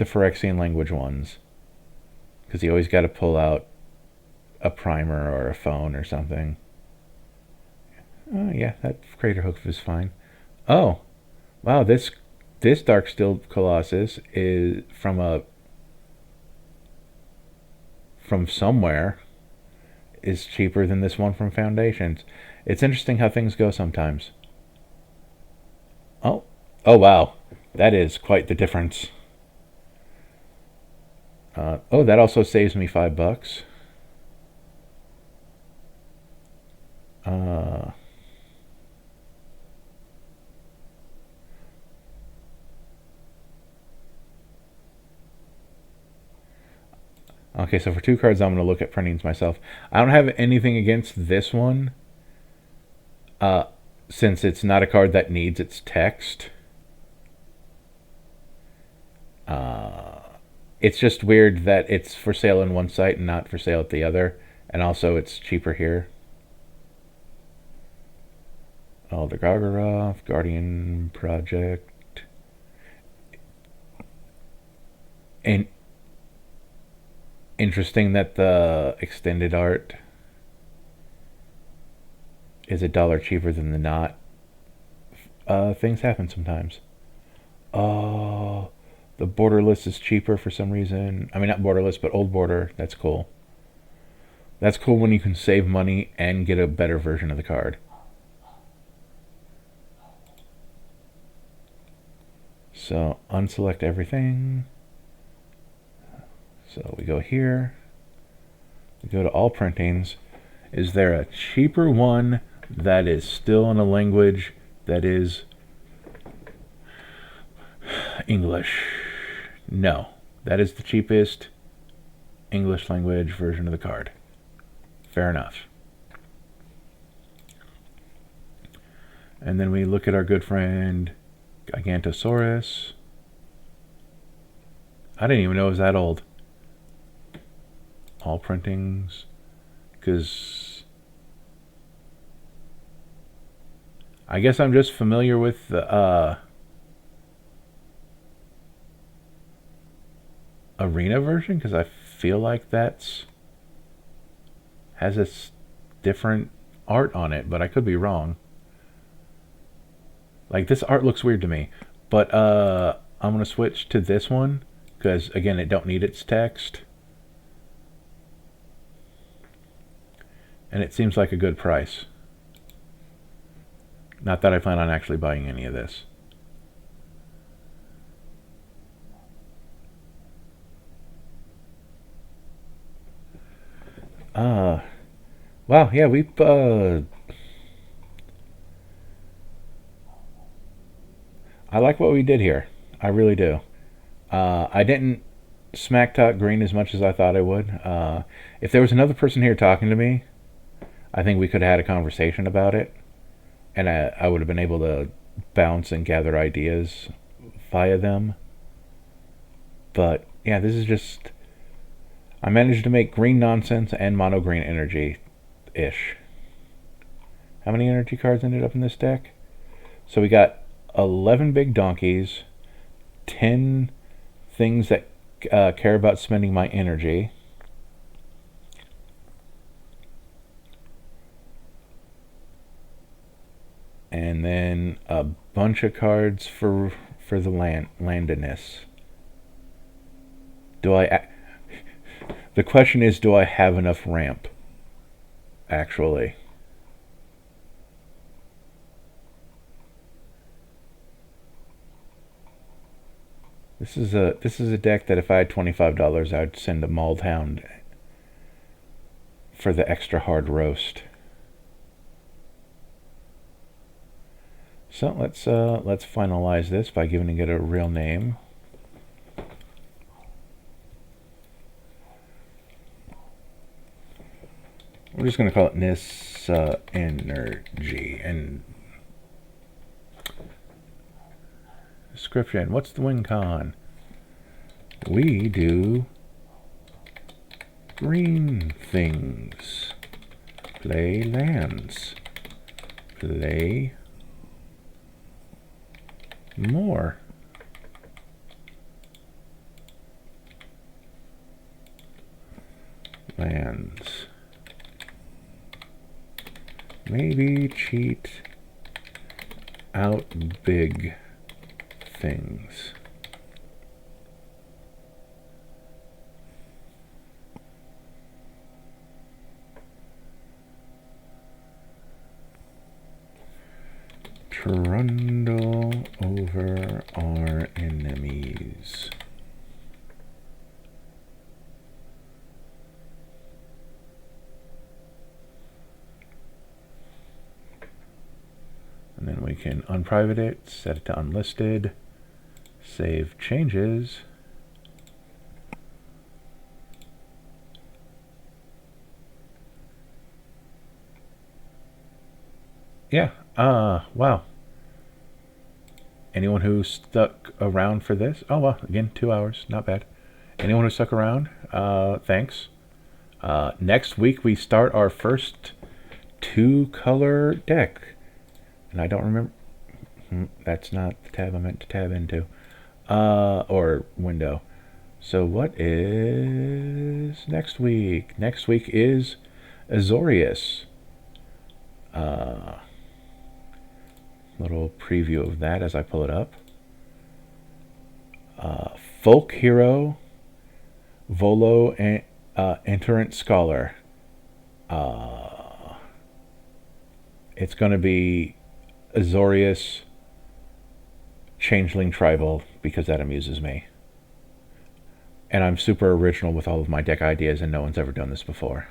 Phyrexian language ones, because you always got to pull out a primer or a phone or something. Oh yeah, that crater hoof is fine. Oh, wow, this Dark Steel Colossus is from somewhere is cheaper than this one from Foundations. It's interesting how things go sometimes. Oh, oh wow, that is quite the difference. Oh, that also saves me $5. Okay, so for 2 cards, I'm going to look at printings myself. I don't have anything against this one, since it's not a card that needs its text. It's just weird that it's for sale on one site and not for sale at the other, and also it's cheaper here. Oh, the Gargaroth, Guardian Project. And interesting that the extended art is $1 cheaper than the not. Things happen sometimes. Oh, the borderless is cheaper for some reason. I mean, not borderless, but old border. That's cool. That's cool when you can save money and get a better version of the card. So unselect everything. So we go here. We go to all printings. Is there a cheaper one that is still in a language that is English? No. That is the cheapest English language version of the card. Fair enough. And then we look at our good friend Gigantosaurus. I didn't even know it was that old. All printings. Because I guess I'm just familiar with the arena version, because I feel like that's has a different art on it, but I could be wrong. Like, this art looks weird to me, but I'm gonna switch to this one because again, it don't need its text, and it seems like a good price. Not that I plan on actually buying any of this. Wow, yeah, we've I like what we did here. I really do. I didn't smack talk green as much as I thought I would. If there was another person here talking to me, I think we could have had a conversation about it, and I would have been able to bounce and gather ideas via them. But yeah, this is just... I managed to make green nonsense and mono green energy-ish. How many energy cards ended up in this deck? So we got 11 big donkeys, 10 things that care about spending my energy, and then a bunch of cards for the landiness. The question is, do I have enough ramp? Actually. This is a deck that if I had $25, I'd send a Mauled Hound for the extra hard roast. So let's finalize this by giving it a real name. We're just going to call it Nissa Energy, and Description. What's the win con? We do green things. Play lands. Play more. Lands. Maybe cheat out big things. Trundle over our enemies. And then we can unprivate it, set it to unlisted, save changes. Yeah, wow. Anyone who stuck around for this? Oh, well, again, 2 hours, not bad. Anyone who stuck around, thanks. Next week we start our first 2-color deck. And I don't remember, that's not the tab I meant to tab into, or window. So what is next week? Next week is Azorius. Little preview of that as I pull it up. Folk Hero, Volo, and Enterant Scholar. It's going to be Azorius Changeling Tribal because that amuses me. And I'm super original with all of my deck ideas and no one's ever done this before.